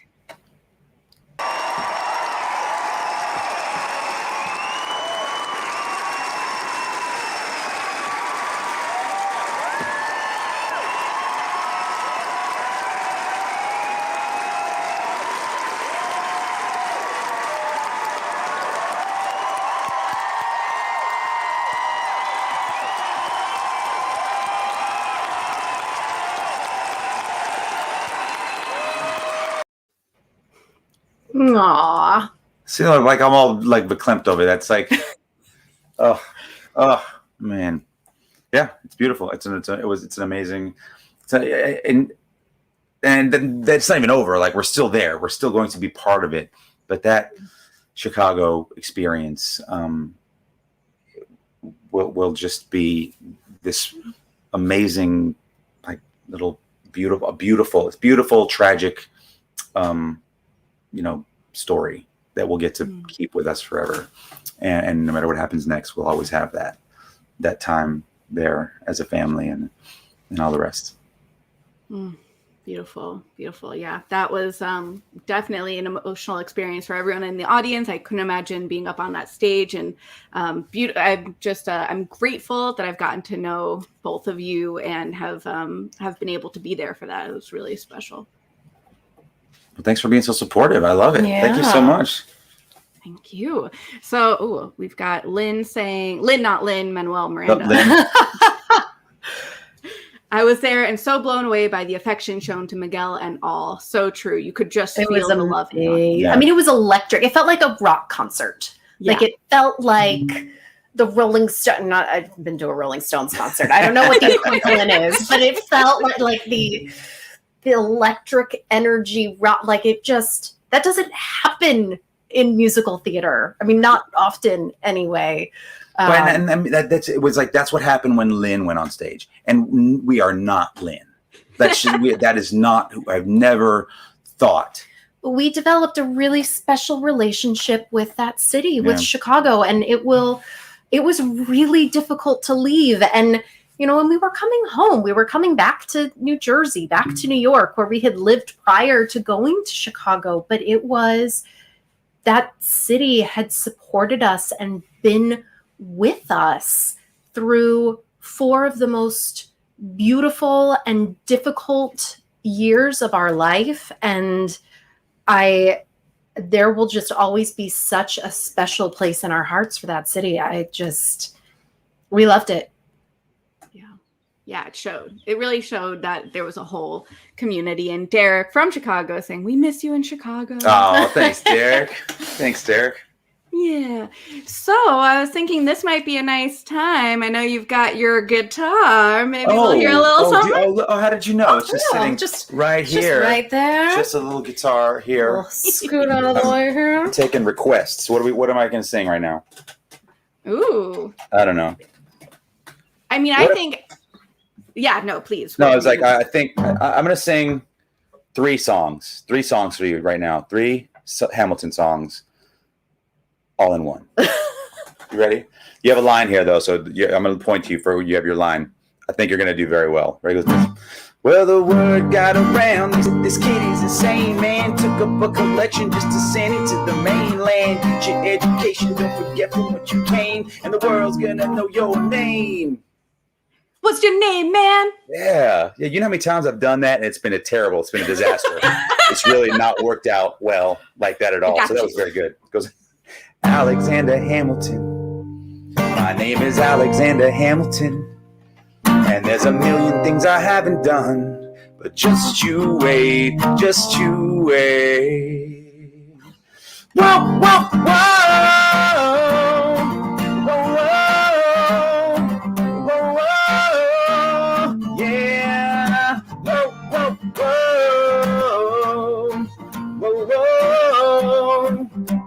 Aww. See, like, I'm all like verklempt over that's like, oh man, yeah, it's beautiful. It's an amazing, and then that's not even over. Like, we're still there. We're still going to be part of it. But that Chicago experience will just be this amazing, like, little beautiful, tragic, story that we'll get to keep with us forever. And no matter what happens next, we'll always have that time there as a family and all the rest. Beautiful, beautiful. Yeah, that was definitely an emotional experience for everyone in the audience. I couldn't imagine being up on that stage, and I'm grateful that I've gotten to know both of you and have been able to be there for that. It was really special. Well, thanks for being so supportive. I love it. Yeah. Thank you so much. Thank you. So, we've got Lynn saying, not Lynn, Manuel Miranda. Lynn. I was there and so blown away by the affection shown to Miguel and all. So true. You could just feel the love. Yeah. I mean, it was electric. It felt like a rock concert. Yeah. Like it felt like the Rolling Stone. I've been to a Rolling Stones concert. I don't know what the equivalent is, but it felt like the electric energy rock. Like it just, that doesn't happen in musical theater. I mean, not often anyway. That's what happened when Lynn went on stage, and we are not Lynn. That is not who I've never thought. We developed a really special relationship with that city, with Chicago, and it was really difficult to leave. And when we were coming home, we were coming back to New Jersey, back to New York, where we had lived prior to going to Chicago. But it was that city had supported us and been with us through 4 of the most beautiful and difficult years of our life. And there will just always be such a special place in our hearts for that city. We loved it. Yeah, it showed. It really showed that there was a whole community. And Derek from Chicago saying, "We miss you in Chicago." Oh, thanks, Derek. Thanks, Derek. Yeah. So I was thinking this might be a nice time. I know you've got your guitar. Maybe we'll hear a little something. How did you know? It's just sitting right here. Just right there. Just a little guitar here. We'll scoot out of the way here. I'm taking requests. What am I going to sing right now? Ooh. I don't know. I mean, I think... Yeah, no, please. No, it's like, I think I'm going to sing 3 songs. 3 songs for you right now. 3 Hamilton songs. All in one. You ready? You have a line here, though, so I'm going to point to you for you have your line. I think you're going to do very well. Ready? Well, the word got around. This kid is insane, man. Took up a collection just to send it to the mainland. Get your education, don't forget from what you came. And the world's going to know your name. What's your name, man? Yeah. You know how many times I've done that, and it's been a disaster. It's really not worked out well like that at all. So that was very good. It goes... Alexander Hamilton. My name is Alexander Hamilton. And there's a million things I haven't done. But just you wait. Whoa, whoa, whoa. Whoa, whoa. Whoa, whoa. Yeah. Whoa, whoa, whoa. Whoa, whoa.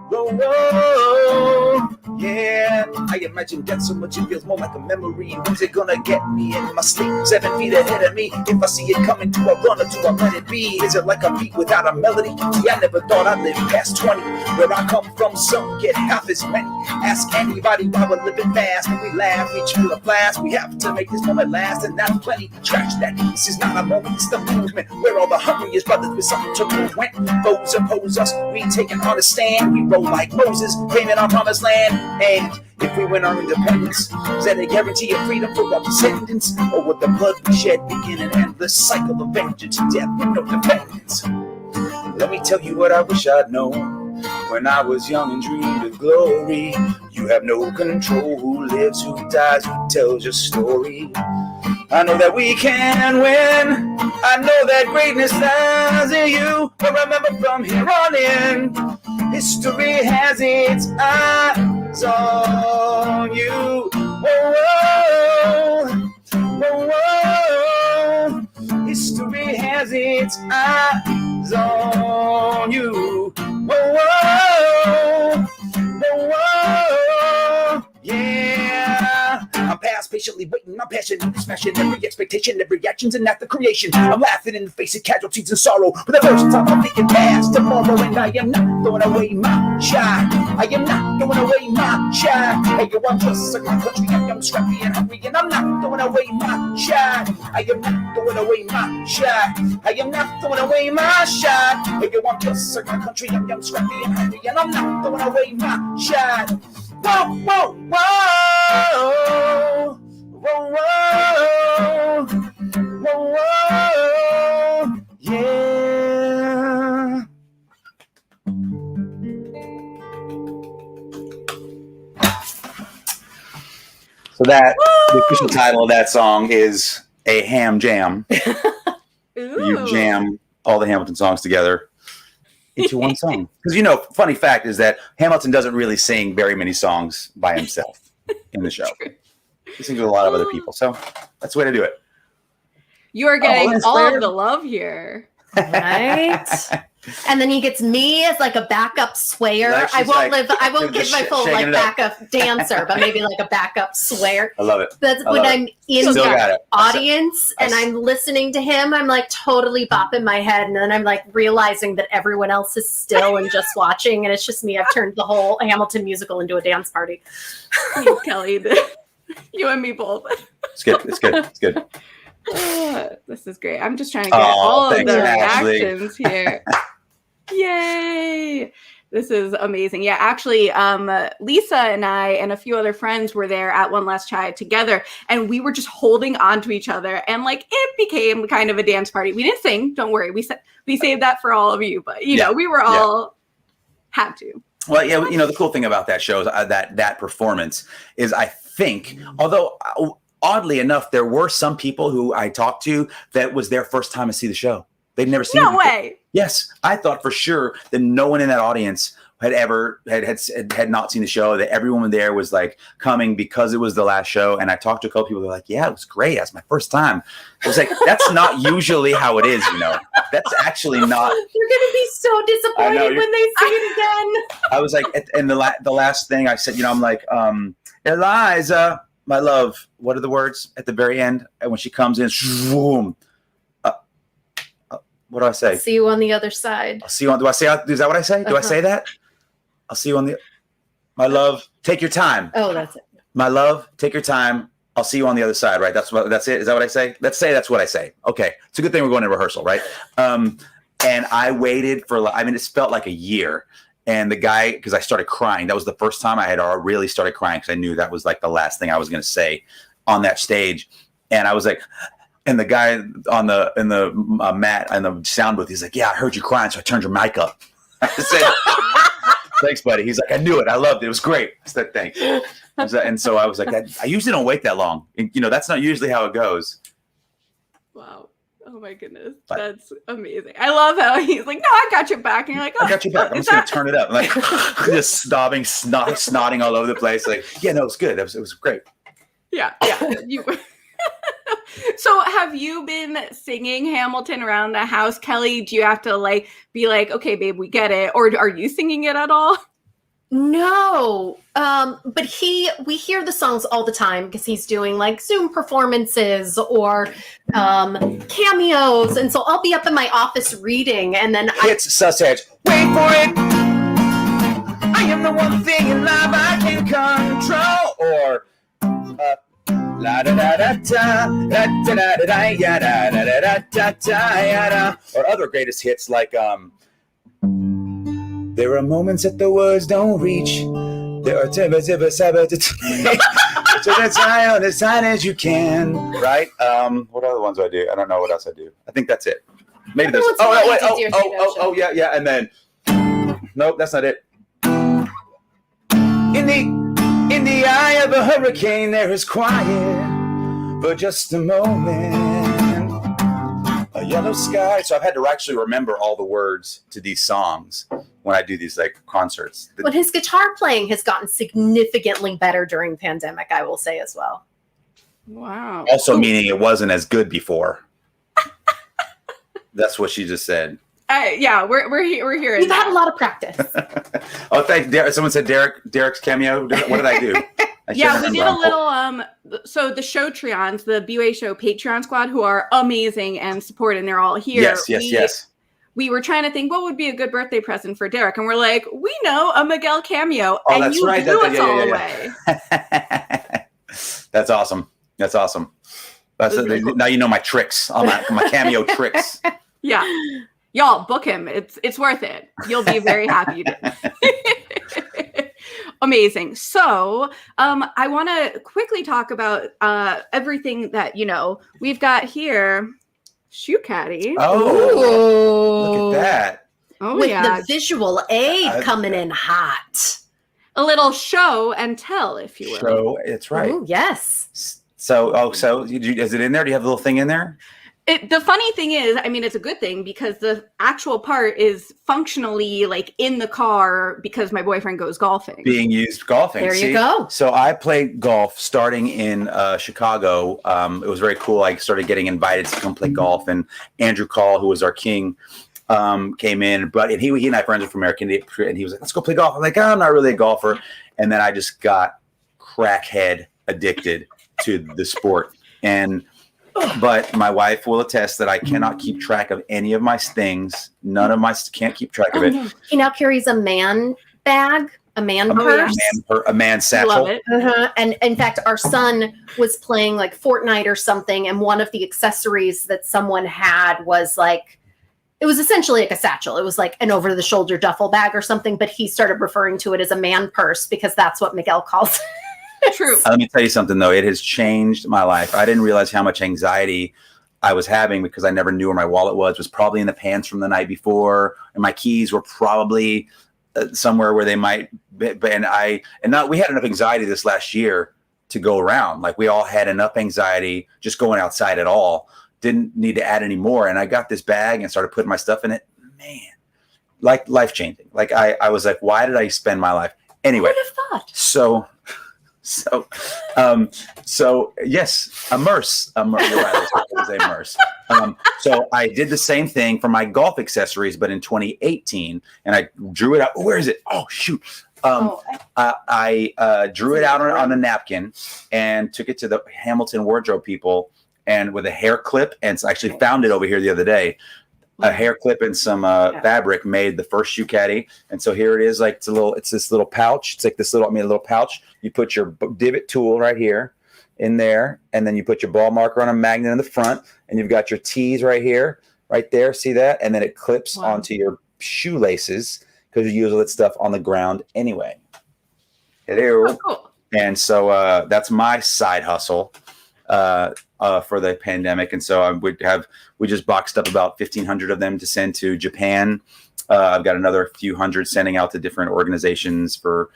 Whoa, whoa, yeah. I imagine death so much it feels more like a memory. When's it gonna get me in my sleep? 7 feet ahead of me. If I see it coming, do I run or do I let it be? Is it like a beat without a melody? See, I never thought I'd live past 20. Where I come from, some get half as many. Ask anybody why we're living fast. When we laugh, we chill a blast. We have to make this moment last, and that's plenty. Scratch that. This is not a moment, it's the movement. Where all the hungriest brothers with something to prove. When foes oppose us, we take an honest stand. We roll like Moses, claiming our promised land. And if we win our independence, is that a guarantee of freedom for our descendants? Or would the blood we shed begin an endless cycle of vengeance and death with no defendants? Let me tell you what I wish I'd known when I was young and dreamed of glory. You have no control who lives, who dies, who tells your story. I know that we can win. I know that greatness lies in you. But remember from here on in, history has its eyes on you. Whoa, whoa, whoa, whoa. History has its eyes on you. Whoa, whoa, whoa, whoa. Yeah. I'm past patiently waiting. I'm passionately smashing every expectation, every action's an act of creation. I'm laughing in the face of casualties and sorrow, but the versions I'm thinking past tomorrow, and I am not throwing away my shine. I am not throwing away my shine. Hey, yo, I'm just a country, I'm scrappy and hungry, and I'm not throwing away my shine. I am not throwing away my shine. I am not throwing away my shine. Hey, yo, I'm just a country, I'm scrappy and hungry, and I'm not throwing away my shine. Whoa, whoa, whoa, whoa, whoa, whoa, whoa, yeah. So that the official title of that song is A Ham Jam. You jam all the Hamilton songs together into one song. Because, you know, funny fact is that Hamilton doesn't really sing very many songs by himself in the show. He sings with a lot of other people. So that's the way to do it. You are getting all of the love here. Right? And then he gets me as like a backup swayer. Like, I won't like, I won't give my full like shaking it up. backup dancer, but maybe like a backup swayer. I love it. That's I when love I'm it. in Still got the it. audience and I'm listening to him. I'm like totally bopping my head, and then I'm like realizing that everyone else is still and just watching, and it's just me. I've turned the whole Hamilton musical into a dance party. Kelly, you and me both. It's good. It's good. It's good. This is great. I'm just trying to get all of the reactions here. Yay! This is amazing. Yeah, actually, Lisa and I and a few other friends were there at One Last Try together, and we were just holding on to each other, and like it became kind of a dance party. We didn't sing, don't worry. We saved that for all of you, but you know, we were all had to. Well, yeah, you know, the cool thing about that show is that performance is, I think, although oddly enough, there were some people who I talked to that was their first time to see the show. They'd never seen it. No way. Yes, I thought for sure that no one in that audience had ever had not seen the show. That everyone there was like coming because it was the last show. And I talked to a couple people. They're like, "Yeah, it was great. That's my first time." I was like, "That's not usually how it is, you know. That's actually not." You're gonna be so disappointed when they see it again. I was like, and the last thing I said, you know, I'm like, Eliza, my love. What are the words at the very end? And when she comes in, boom. What do I say? See you on the other side. I'll see you on. Do I say? Is that what I say? Do I say that? I'll see you on the. My love, take your time. Oh, that's it. My love, take your time. I'll see you on the other side. Right? That's it. Is that what I say? Let's say that's what I say. Okay. It's a good thing we're going to rehearsal, right? And I waited for. I mean, it felt like a year. And the guy, because I started crying. That was the first time I had really started crying because I knew that was like the last thing I was going to say on that stage. And I was like. And the guy in the mat and the sound booth, he's like, "Yeah, I heard you crying, so I turned your mic up." I said, "Thanks, buddy." He's like, "I knew it. I loved it. It was great." I said, "Thanks." And so I was like, I usually don't wait that long. And, you know, that's not usually how it goes. Wow. Oh my goodness. That's amazing. I love how he's like, "No, I got your back." And you're like, "Oh, I got your back. I'm just going to turn it up." I'm like, just snotting all over the place. Like, yeah, no, it was good. It was great. Yeah. So have you been singing Hamilton around the house, Kelly? Do you have to like be like, "Okay, babe, we get it," or are you singing it at all? No, but we hear the songs all the time because he's doing like Zoom performances or cameos, and so I'll be up in my office reading, and then It's sausage. Wait for it. I am the one thing in life I can control. Or la da da da da da da da da da da da da da da. Or other greatest hits like there are moments that the words don't reach. There are times to as high on as high as you can. Right? What other ones do I do? I don't know what else I do. I think that's it. Maybe there's. Oh, yeah. And then, nope, that's not it. In the eye of a hurricane, there is quiet for just a moment. A yellow sky. So I've had to actually remember all the words to these songs when I do these like concerts. But his guitar playing has gotten significantly better during the pandemic, I will say as well. Wow. Also meaning it wasn't as good before. That's what she just said. Yeah, we're hearing. We've had a lot of practice. Oh, thanks. Someone said Derek's cameo. What did I do? Yeah, we did a little, so the Showtreons, the BUA Show Patreon squad, who are amazing and support, and they're all here. Yes. We were trying to think what would be a good birthday present for Derek, and we're like, we know, a Miguel cameo, Oh, and that's you right. blew us all away. That's awesome. Really cool. Now you know my tricks, my cameo tricks. Yeah. Y'all, book him. It's worth it. You'll be very happy you did. Amazing. So I want to quickly talk about everything that, we've got here. Shoe Caddy. Oh, look at that. Oh, With yeah. the visual aid coming in hot. A little show and tell, if you will. Show, it's right. Ooh, yes. So is it in there? Do you have the little thing in there? The funny thing is, I mean, it's a good thing because the actual part is functionally like in the car because my boyfriend goes golfing. Being used golfing. There you go. So I played golf starting in Chicago. It was very cool. I started getting invited to come play golf, and Andrew Call, who was our king, came in. And he and I friends from American, and he was like, "Let's go play golf." I'm like, "Oh, I'm not really a golfer." And then I just got crackhead addicted to the sport. But my wife will attest that I cannot keep track of any of my things. Can't keep track of it. He now carries a man bag, a man purse. A man satchel. Love it. And in fact, our son was playing like Fortnite or something, and one of the accessories that someone had was like, it was essentially like a satchel. It was like an over-the-shoulder duffel bag or something, but he started referring to it as a man purse because that's what Miguel calls it. True. Let me tell you something, though. It has changed my life. I didn't realize how much anxiety I was having because I never knew where my wallet was. It was probably in the pants from the night before, and my keys were probably somewhere where they might be. We had enough anxiety this last year to go around. Like, we all had enough anxiety just going outside at all. Didn't need to add any more. And I got this bag and started putting my stuff in it. Man, like life-changing. Like, I was like, why did I spend my life? Anyway. Who would have thought? So yes, a merce. You're right, it was a merce. So I did the same thing for my golf accessories, but in 2018, and I drew it out. Where is it? Oh, shoot. I drew it out on a napkin and took it to the Hamilton wardrobe people, and with a hair clip, and I actually found it over here the other day. A hair clip and some fabric made the first shoe caddy. And so here it is. Like, it's this little pouch. It's like this little pouch. You put your divot tool right here in there. And then you put your ball marker on a magnet in the front, and you've got your T's right here, right there. See that? And then it clips onto your shoelaces because you use all that stuff on the ground anyway. Hello. Oh, cool. And so that's my side hustle for the pandemic. And so we just boxed up about 1,500 of them to send to Japan. I've got another few hundred sending out to different organizations for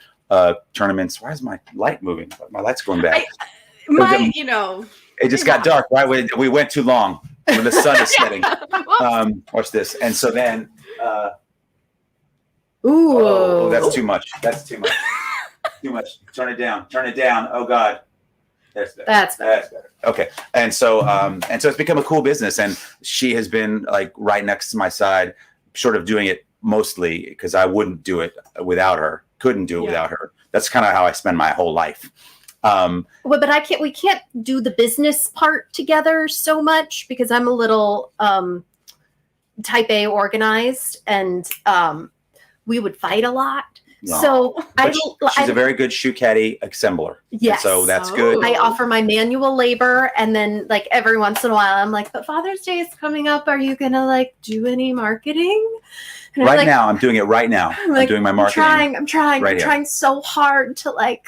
tournaments. Why is my light moving? My light's going back. It just got dark. Right? We went too long when the sun is setting. Watch this. And so then, ooh, that's too much. Too much. Turn it down. Oh God. That's better. Okay. And so it's become a cool business, and she has been like right next to my side, sort of doing it mostly because I wouldn't do it without her. Couldn't do it without her. That's kind of how I spend my whole life. But we can't do the business part together so much because I'm a little type A organized, and we would fight a lot. No. So she's a very good shoe caddy assembler. Yes. So that's good. I offer my manual labor, and then like every once in a while I'm like, but Father's Day is coming up. Are you gonna like do any marketing? And right now, I'm doing it right now. I'm doing my marketing. I'm trying so hard to like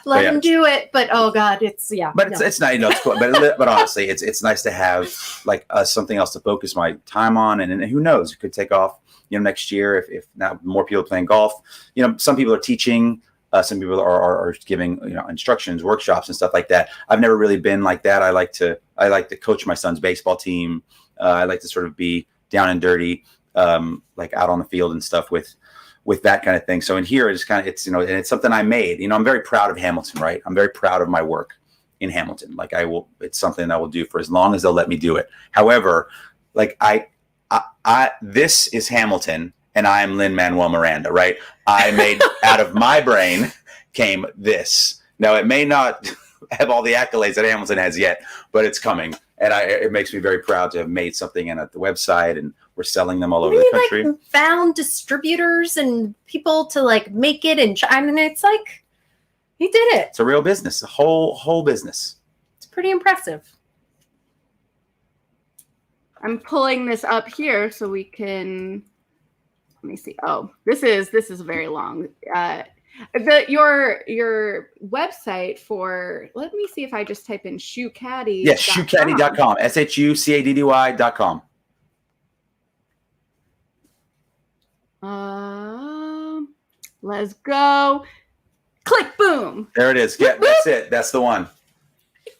let him do it. But oh God, it's But it's not, it's cool. But honestly, it's nice to have like something else to focus my time on, and who knows, it could take off. Next year, if now more people are playing golf, some people are teaching, some people are giving, instructions, workshops and stuff like that. I've never really been like that. I like to coach my son's baseball team. I like to sort of be down and dirty, like out on the field and stuff with that kind of thing. So in here, it's and it's something I made, I'm very proud of Hamilton, right? I'm very proud of my work in Hamilton. Like it's something I will do for as long as they'll let me do it. However, like this is Hamilton, and I am Lin-Manuel Miranda, right? I made out of my brain came this. Now, it may not have all the accolades that Hamilton has yet, but it's coming. And it makes me very proud to have made something in at the website, and we're selling them all over the country. Like, found distributors and people to like make it, and I mean, it's like he did it. It's a real business, a whole business. It's pretty impressive. I'm pulling this up here so we can. Let me see. Oh, this is very long. Your website for, let me see if I just type in SHOCaddy. Yes, SHOCaddy.com. SHUCADDY.com. Let's go. Click, boom. There it is. Yeah, that's it. That's the one.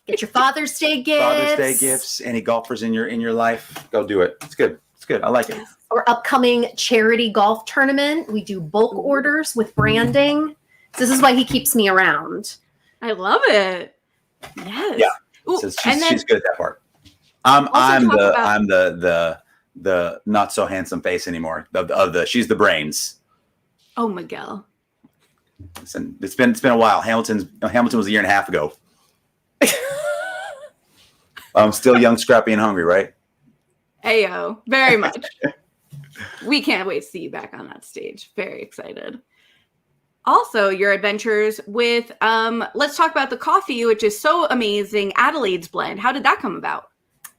Get your Father's Day gifts. Father's Day gifts. Any golfers in your life, go do it. It's good. It's good. I like it. Or upcoming charity golf tournament. We do bulk orders with branding. This is why he keeps me around. I love it. Yes. Yeah. Ooh, So she's good at that part. I'm the not so handsome face anymore. She's the brains. Oh, Miguel. Listen, it's been a while. Hamilton was a year and a half ago. I'm still young, scrappy, and hungry, right? Ayo, very much. We can't wait to see you back on that stage. Very excited. Also, your adventures with, let's talk about the coffee, which is so amazing. Adelaide's blend. How did that come about?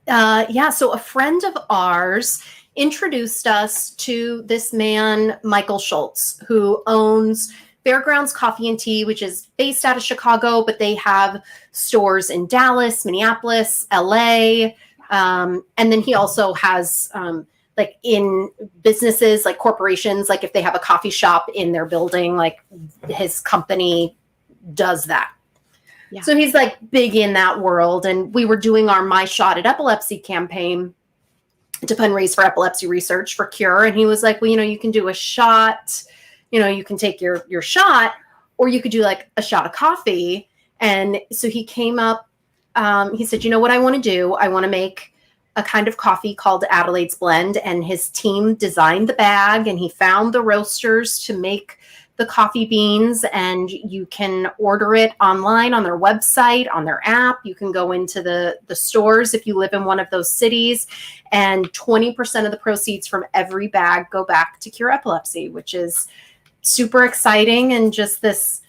So a friend of ours introduced us to this man, Michael Schultz, who owns Fairgrounds Coffee and Tea, which is based out of Chicago, but they have stores in Dallas, Minneapolis, LA. And then he also has like in businesses, like corporations, like if they have a coffee shop in their building, like his company does that. Yeah. So he's like big in that world. And we were doing our My Shot at Epilepsy campaign to fundraise for epilepsy research for CURE. And he was like, well, you can do a shot, you can take your shot, or you could do like a shot of coffee. And so he came up, he said, what I want to do? I want to make a kind of coffee called Adelaide's Blend, and his team designed the bag, and he found the roasters to make the coffee beans, and you can order it online on their website, on their app. You can go into the stores if you live in one of those cities, and 20% of the proceeds from every bag go back to CURE Epilepsy, which is super exciting and just this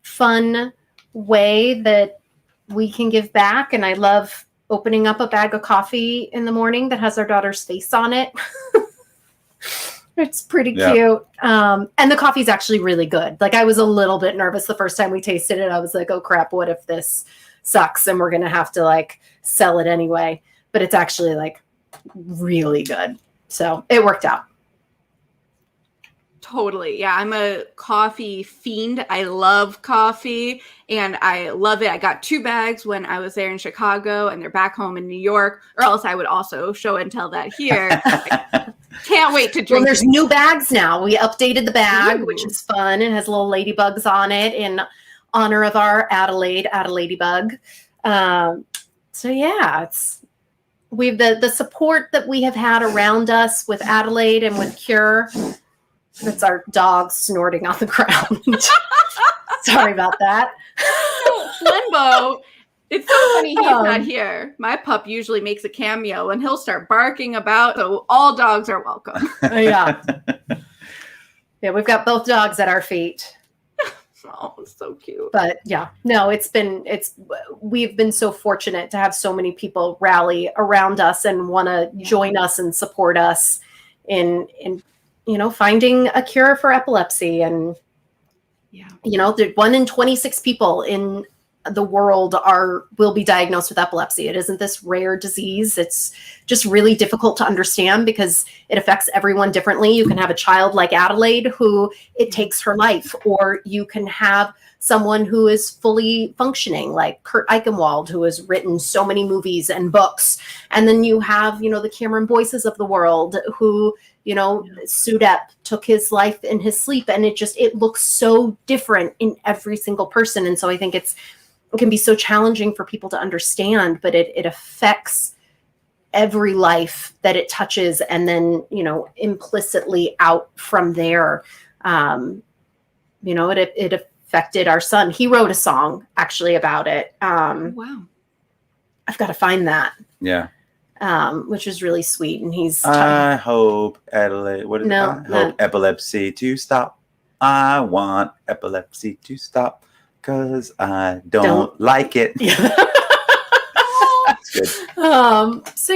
fun way that we can give back. And I love opening up a bag of coffee in the morning that has our daughter's face on it. It's pretty cute. And the coffee's actually really good. Like, I was a little bit nervous the first time we tasted it. I was like, oh crap, what if this sucks and we're going to have to like sell it anyway? But it's actually like really good. So it worked out. Totally. Yeah, I'm a coffee fiend. I love coffee and I love it. I got 2 bags when I was there in Chicago, and they're back home in New York, or else I would also show and tell that here. I can't wait to drink. Well, there's new bags now. We updated the bag, which is fun. It has little ladybugs on it in honor of our Ladybug. So yeah, we've the support that we have had around us with Adelaide and with CURE. That's our dog snorting on the ground. Sorry about that. Limbo. It's so funny he's not here. My pup usually makes a cameo and he'll start barking about. So all dogs are welcome. Yeah. Yeah, we've got both dogs at our feet. Oh, it's so cute. But yeah, no, we've been so fortunate to have so many people rally around us and want to join us and support us in finding a cure for epilepsy. And, 1 in 26 people in the world will be diagnosed with epilepsy. It isn't this rare disease. It's just really difficult to understand because it affects everyone differently. You can have a child like Adelaide who it takes her life, or you can have someone who is fully functioning like Kurt Eichenwald, who has written so many movies and books. And then you have, the Cameron Boyces of the world who, Sudep took his life in his sleep, and it looks so different in every single person. And so I think it can be so challenging for people to understand, but it affects every life that it touches. And then, implicitly out from there, it affected our son. He wrote a song actually about it. Wow. I've got to find that. Yeah. Which is really sweet. And he's I hope Adelaide. What is it? No, I hope epilepsy to stop. I want epilepsy to stop because I don't like it. That's good. So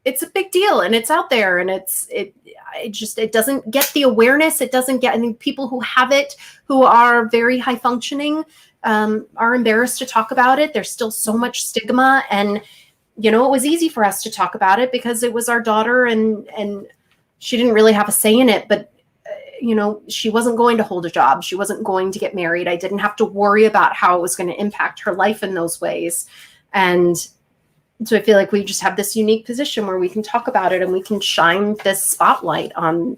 it's a big deal, and it's out there, and it doesn't get the awareness. It doesn't get, I mean, people who have it, who are very high functioning, are embarrassed to talk about it. There's still so much stigma, and it was easy for us to talk about it because it was our daughter, and she didn't really have a say in it. But she wasn't going to hold a job. She wasn't going to get married. I didn't have to worry about how it was going to impact her life in those ways. And so I feel like we just have this unique position where we can talk about it, and we can shine this spotlight on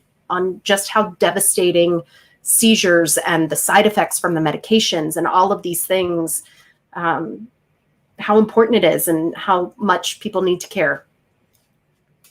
just how devastating seizures and the side effects from the medications and all of these things, how important it is and how much people need to care.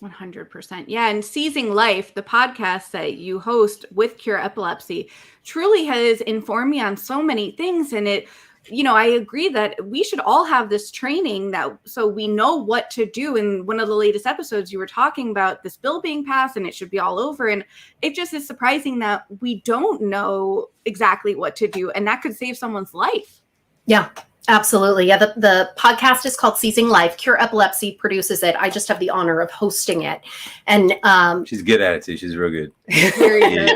100%. Yeah. And Seizing Life, the podcast that you host with Cure Epilepsy, truly has informed me on so many things. And I agree that we should all have this training so we know what to do. In one of the latest episodes, you were talking about this bill being passed and it should be all over. And it just is surprising that we don't know exactly what to do. And that could save someone's life. Yeah. Absolutely. Yeah. The podcast is called Seizing Life. Cure Epilepsy produces it. I just have the honor of hosting it. And she's good at it too. She's real good. Very good.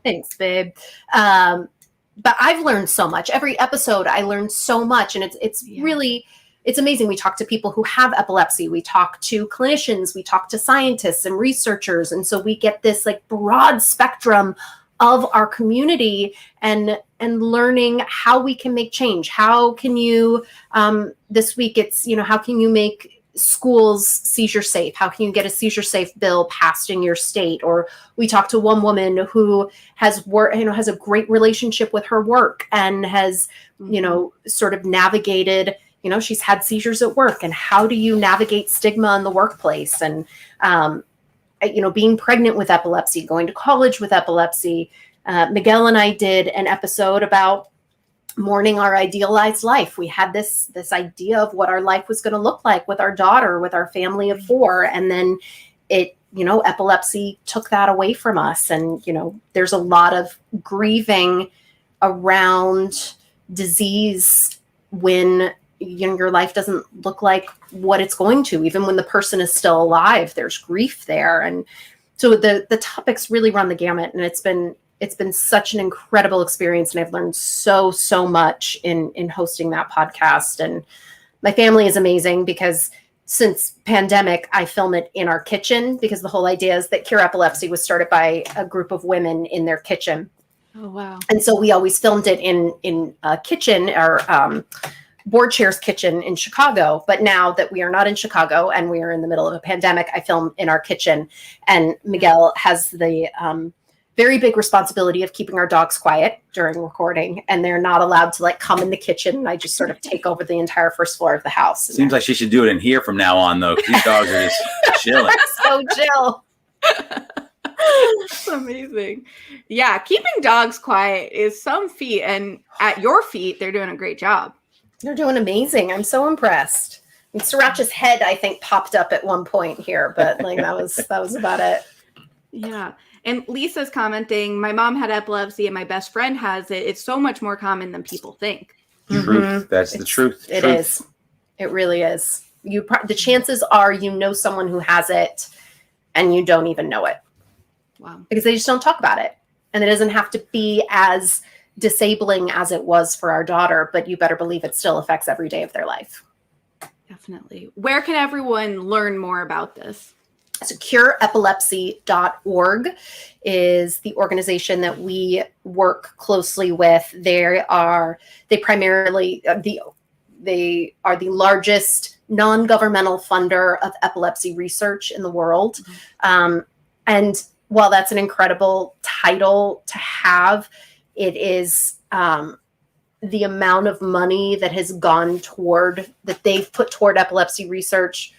Thanks, babe. But I've learned so much. Every episode I learned so much. And it's really, it's amazing. We talk to people who have epilepsy. We talk to clinicians. We talk to scientists and researchers. And so we get this like broad spectrum of our community and learning how we can make change. How can you, this week it's, how can you make schools seizure safe? How can you get a seizure safe bill passed in your state? Or we talked to one woman who has has a great relationship with her work and has, sort of navigated, she's had seizures at work, and how do you navigate stigma in the workplace? And, being pregnant with epilepsy, going to college with epilepsy. Miguel and I did an episode about mourning our idealized life. We had this idea of what our life was going to look like with our daughter, with our family of 4. And then epilepsy took that away from us. And, there's a lot of grieving around disease when your life doesn't look like what it's going to. Even when the person is still alive, there's grief there. And so the topics really run the gamut, and it's been such an incredible experience. And I've learned so much in hosting that podcast. And my family is amazing because since pandemic, I film it in our kitchen, because the whole idea is that Cure Epilepsy was started by a group of women in their kitchen. Oh, wow. And so we always filmed it in a kitchen, or Board Chair's kitchen in Chicago. But now that we are not in Chicago and we are in the middle of a pandemic, I film in our kitchen. And Miguel has the very big responsibility of keeping our dogs quiet during recording, and they're not allowed to come in the kitchen. And I just sort of take over the entire first floor of the house. Seems like she should do it in here from now on, though. These dogs are just chilling. So chill. That's amazing. Yeah, keeping dogs quiet is some feat, and at your feet, they're doing a great job. They're doing amazing. I'm so impressed. And Sriracha's head, I think, popped up at one point here, but that was about it. Yeah. And Lisa's commenting, my mom had epilepsy and my best friend has it. It's so much more common than people think. Truth. Mm-hmm. That's the truth. It is. It really is. The chances are someone who has it and you don't even know it. Wow. Because they just don't talk about it. And it doesn't have to be as disabling as it was for our daughter, but you better believe it still affects every day of their life. Definitely. Where can everyone learn more about this? So CureEpilepsy.org is the organization that we work closely with. They are the largest non-governmental funder of epilepsy research in the world. Mm-hmm. And while that's an incredible title to have, it is the amount of money that has gone that they've put toward epilepsy research.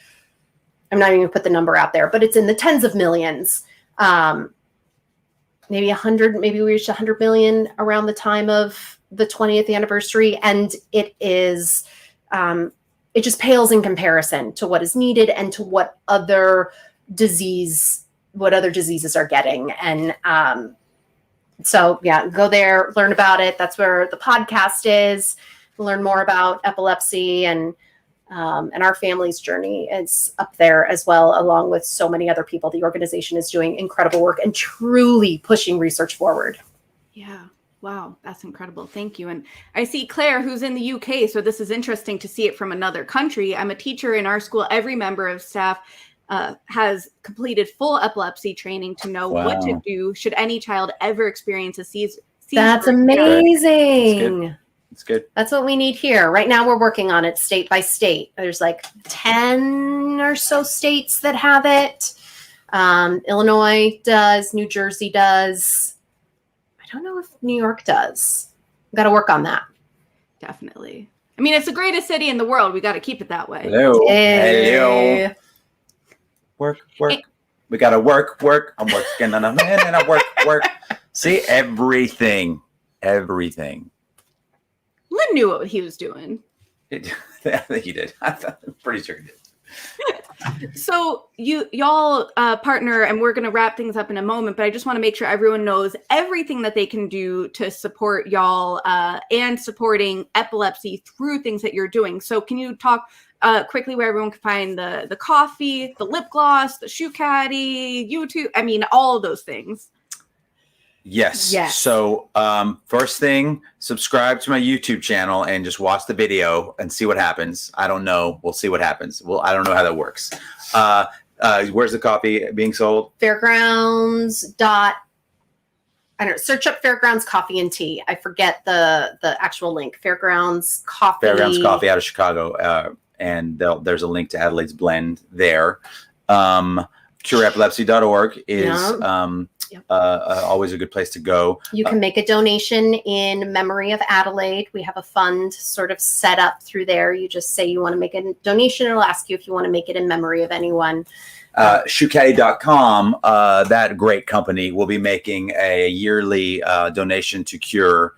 I'm not even going to put the number out there, but it's in the tens of millions. maybe 100, maybe we reached 100 million around the time of the 20th anniversary. And it is, it just pales in comparison to what is needed and to what other diseases are getting. And so, yeah, go there, learn about it. That's where the podcast is. Learn more about epilepsy and our family's journey is up there as well, along with so many other people. The organization is doing incredible work and truly pushing research forward. Yeah. Wow. That's incredible. Thank you. And I see Claire, who's in the UK. So this is interesting to see it from another country. I'm a teacher in our school. Every member of staff has completed full epilepsy training to know what to do should any child ever experience a seizure. That's amazing. It's good. That's what we need here. Right now we're working on it state by state. There's like 10 or so states that have it. Illinois does, New Jersey does. I don't know if New York does. We've got to work on that. Definitely. I mean, it's the greatest city in the world. We got to keep it that way. Hello. Work. We got to work. I'm working on a man and I work. See, everything. Lynn knew what he was doing. I think he did. I'm pretty sure he did. So y'all partner, and we're going to wrap things up in a moment, but I just want to make sure everyone knows everything that they can do to support y'all and supporting epilepsy through things that you're doing. So can you talk quickly where everyone can find the coffee, the lip gloss, the shoe caddy, YouTube, I mean, all of those things. Yes. So first thing, subscribe to my YouTube channel and just watch the video and see what happens. I don't know. We'll see what happens. Well, I don't know how that works. Where's the coffee being sold? Fairgrounds. I don't know. Search up Fairgrounds Coffee and Tea. I forget the actual link. Fairgrounds Coffee out of Chicago. And there's a link to Adelaide's blend there. CureEpilepsy.org is always a good place to go. You can make a donation in memory of Adelaide. We have a fund sort of set up through there. You just say you want to make a donation. It'll ask you if you want to make it in memory of anyone. SHOCaddy.com, that great company, will be making a yearly donation to CURE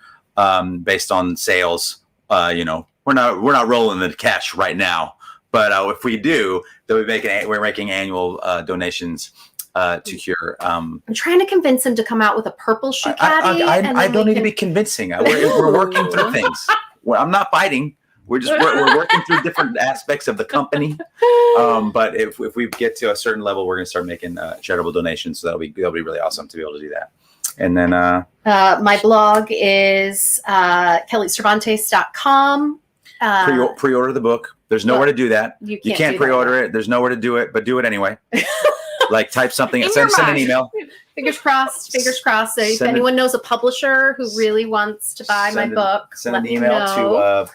based on sales. We're not rolling the cash right now, but if we do, we're making annual donations to CURE. I'm trying to convince him to come out with a purple shoe caddy. I don't need to be convincing. We're working through things. I'm not fighting. We're working through different aspects of the company. But if we get to a certain level, we're going to start making charitable donations. So that'll be really awesome to be able to do that. And then my blog is KKellyCervantes.com. Pre-order the book. There's nowhere to do that. You can't pre-order it. There's nowhere to do it, but do it anyway. Like type something and send an email. Fingers crossed. If anyone knows a publisher who really wants to buy my book, send an email to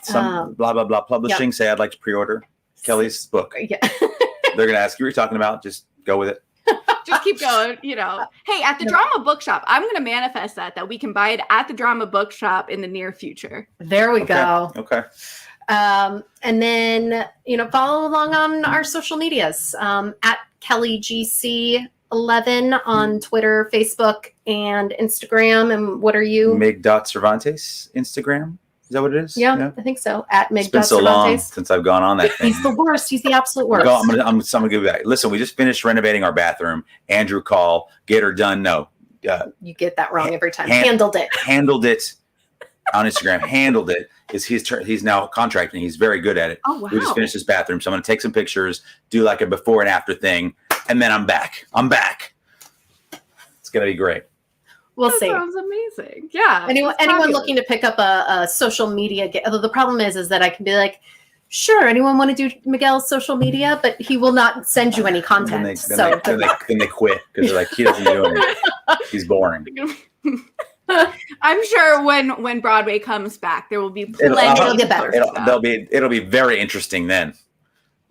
some blah blah blah publishing. Say I'd like to pre-order Kelly's book. Yeah. They're gonna ask you what you're talking about. Just go with it. Just keep going. Hey, at the Drama Bookshop, I'm gonna manifest that we can buy it at the Drama Bookshop in the near future. There we go. Okay. And then follow along on our social medias at KellyGC11 on Twitter, Facebook, and Instagram. And what are you? Mig.Cervantes Instagram. Is that what it is? Yeah. I think so. At Mig.Cervantes. It's been so long since I've gone on that thing. He's the worst. He's the absolute worst. I'm gonna give you back. Listen, we just finished renovating our bathroom. Andrew call, get her done. No. You get that wrong every time. Handled it on Instagram. Handled it. He's now contracting. He's very good at it. Oh, wow. We just finished his bathroom. So I'm going to take some pictures, do like a before and after thing. And then I'm back. It's going to be great. We'll see. Sounds amazing. Yeah. Anyone looking to pick up a social media, although the problem is that I can be like, sure, anyone want to do Miguel's social media, but he will not send you any content. Then they quit because they're like, he doesn't do anything. He's boring. I'm sure when Broadway comes back, there will be plenty. It'll get better. It'll be very interesting then.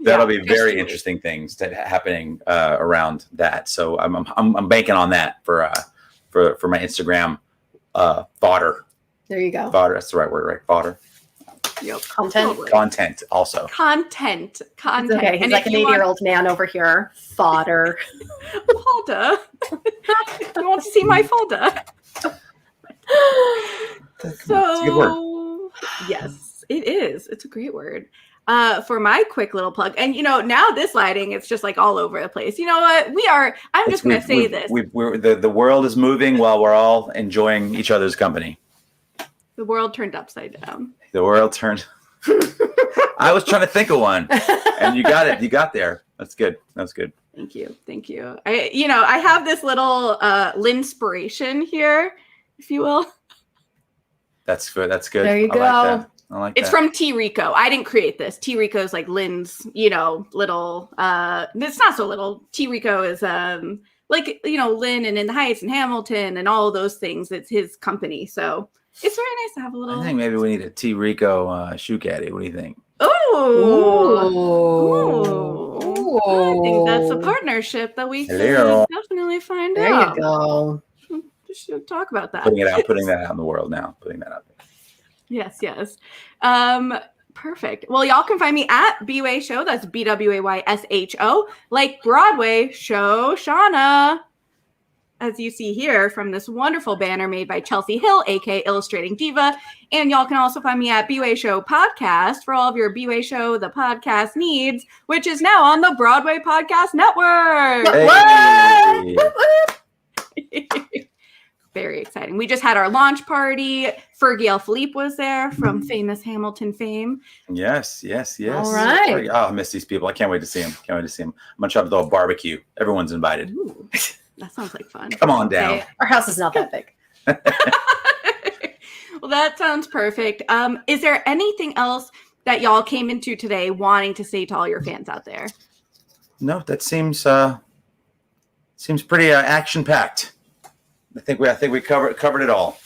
That'll be very interesting things happening around that. So I'm banking on that for my Instagram fodder. There you go. Fodder. That's the right word, right? Fodder. Yep. Content. Totally. Content also. Content. It's okay. He's And like if an you 80-year-old man over here. Fodder. Fodder. If you want to see my fodder. It's a good word. So, yes, it is. It's a great word. For my quick little plug, and now this lighting, it's just like all over the place. You know what? I'm just going to say this. The world is moving while we're all enjoying each other's company. The world turned upside down. The world turned. I was trying to think of one, and you got it. You got there. That's good. That's good. Thank you. Thank you. I have this little linspiration here, if you will. That's good. That's good. There you go. I like It's that. from T. Rico. I didn't create this. T. Rico's like Lynn's, little, it's not so little. T. Rico is like, Lynn and In the Heights and Hamilton and all of those things. It's his company. So it's very nice to have a little. I think maybe we need a T. Rico shoe caddy. What do you think? Oh, I think that's a partnership that we Hello. can definitely find There out. you go. We should talk about that. Putting that out in the world now. Putting that out there. Yes. Perfect. Well, y'all can find me at BWay Show. That's BWAYSHO. Like Broadway, Show Shauna. As you see here from this wonderful banner made by Chelsea Hill, aka Illustrating Diva. And y'all can also find me at BWay Show Podcast for all of your BWay Show, the podcast needs, which is now on the Broadway Podcast Network. Hey. Very exciting. We just had our launch party. Fergie L. Philippe was there from famous Hamilton fame. Yes. All right. Oh, I miss these people. I can't wait to see them. I'm going to try to throw a barbecue. Everyone's invited. Ooh, that sounds like fun. Come on down. Okay. Our house is not that big. Well, that sounds perfect. Is there anything else that y'all came into today wanting to say to all your fans out there? No, that seems pretty action packed. I think we covered it all.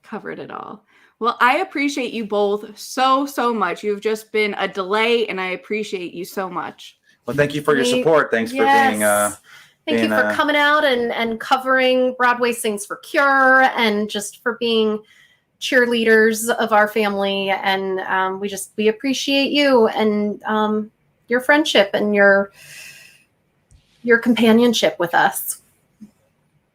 Covered it all. Well, I appreciate you both so much. You've just been a delay, and I appreciate you so much. Well, thank you for your support. Thanks for being. Thank you for coming out and covering Broadway Sings for Cure, and just for being cheerleaders of our family. And we appreciate you and your friendship and your companionship with us.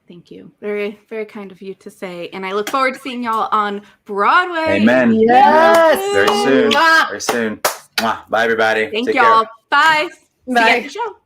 Thank you. Very, very kind of you to say. And I look forward to seeing y'all on Broadway. Amen. Yes. Very soon. Mwah. Very soon. Mwah. Bye, everybody. Thank Take y'all. care. Bye. See you Bye. at the show.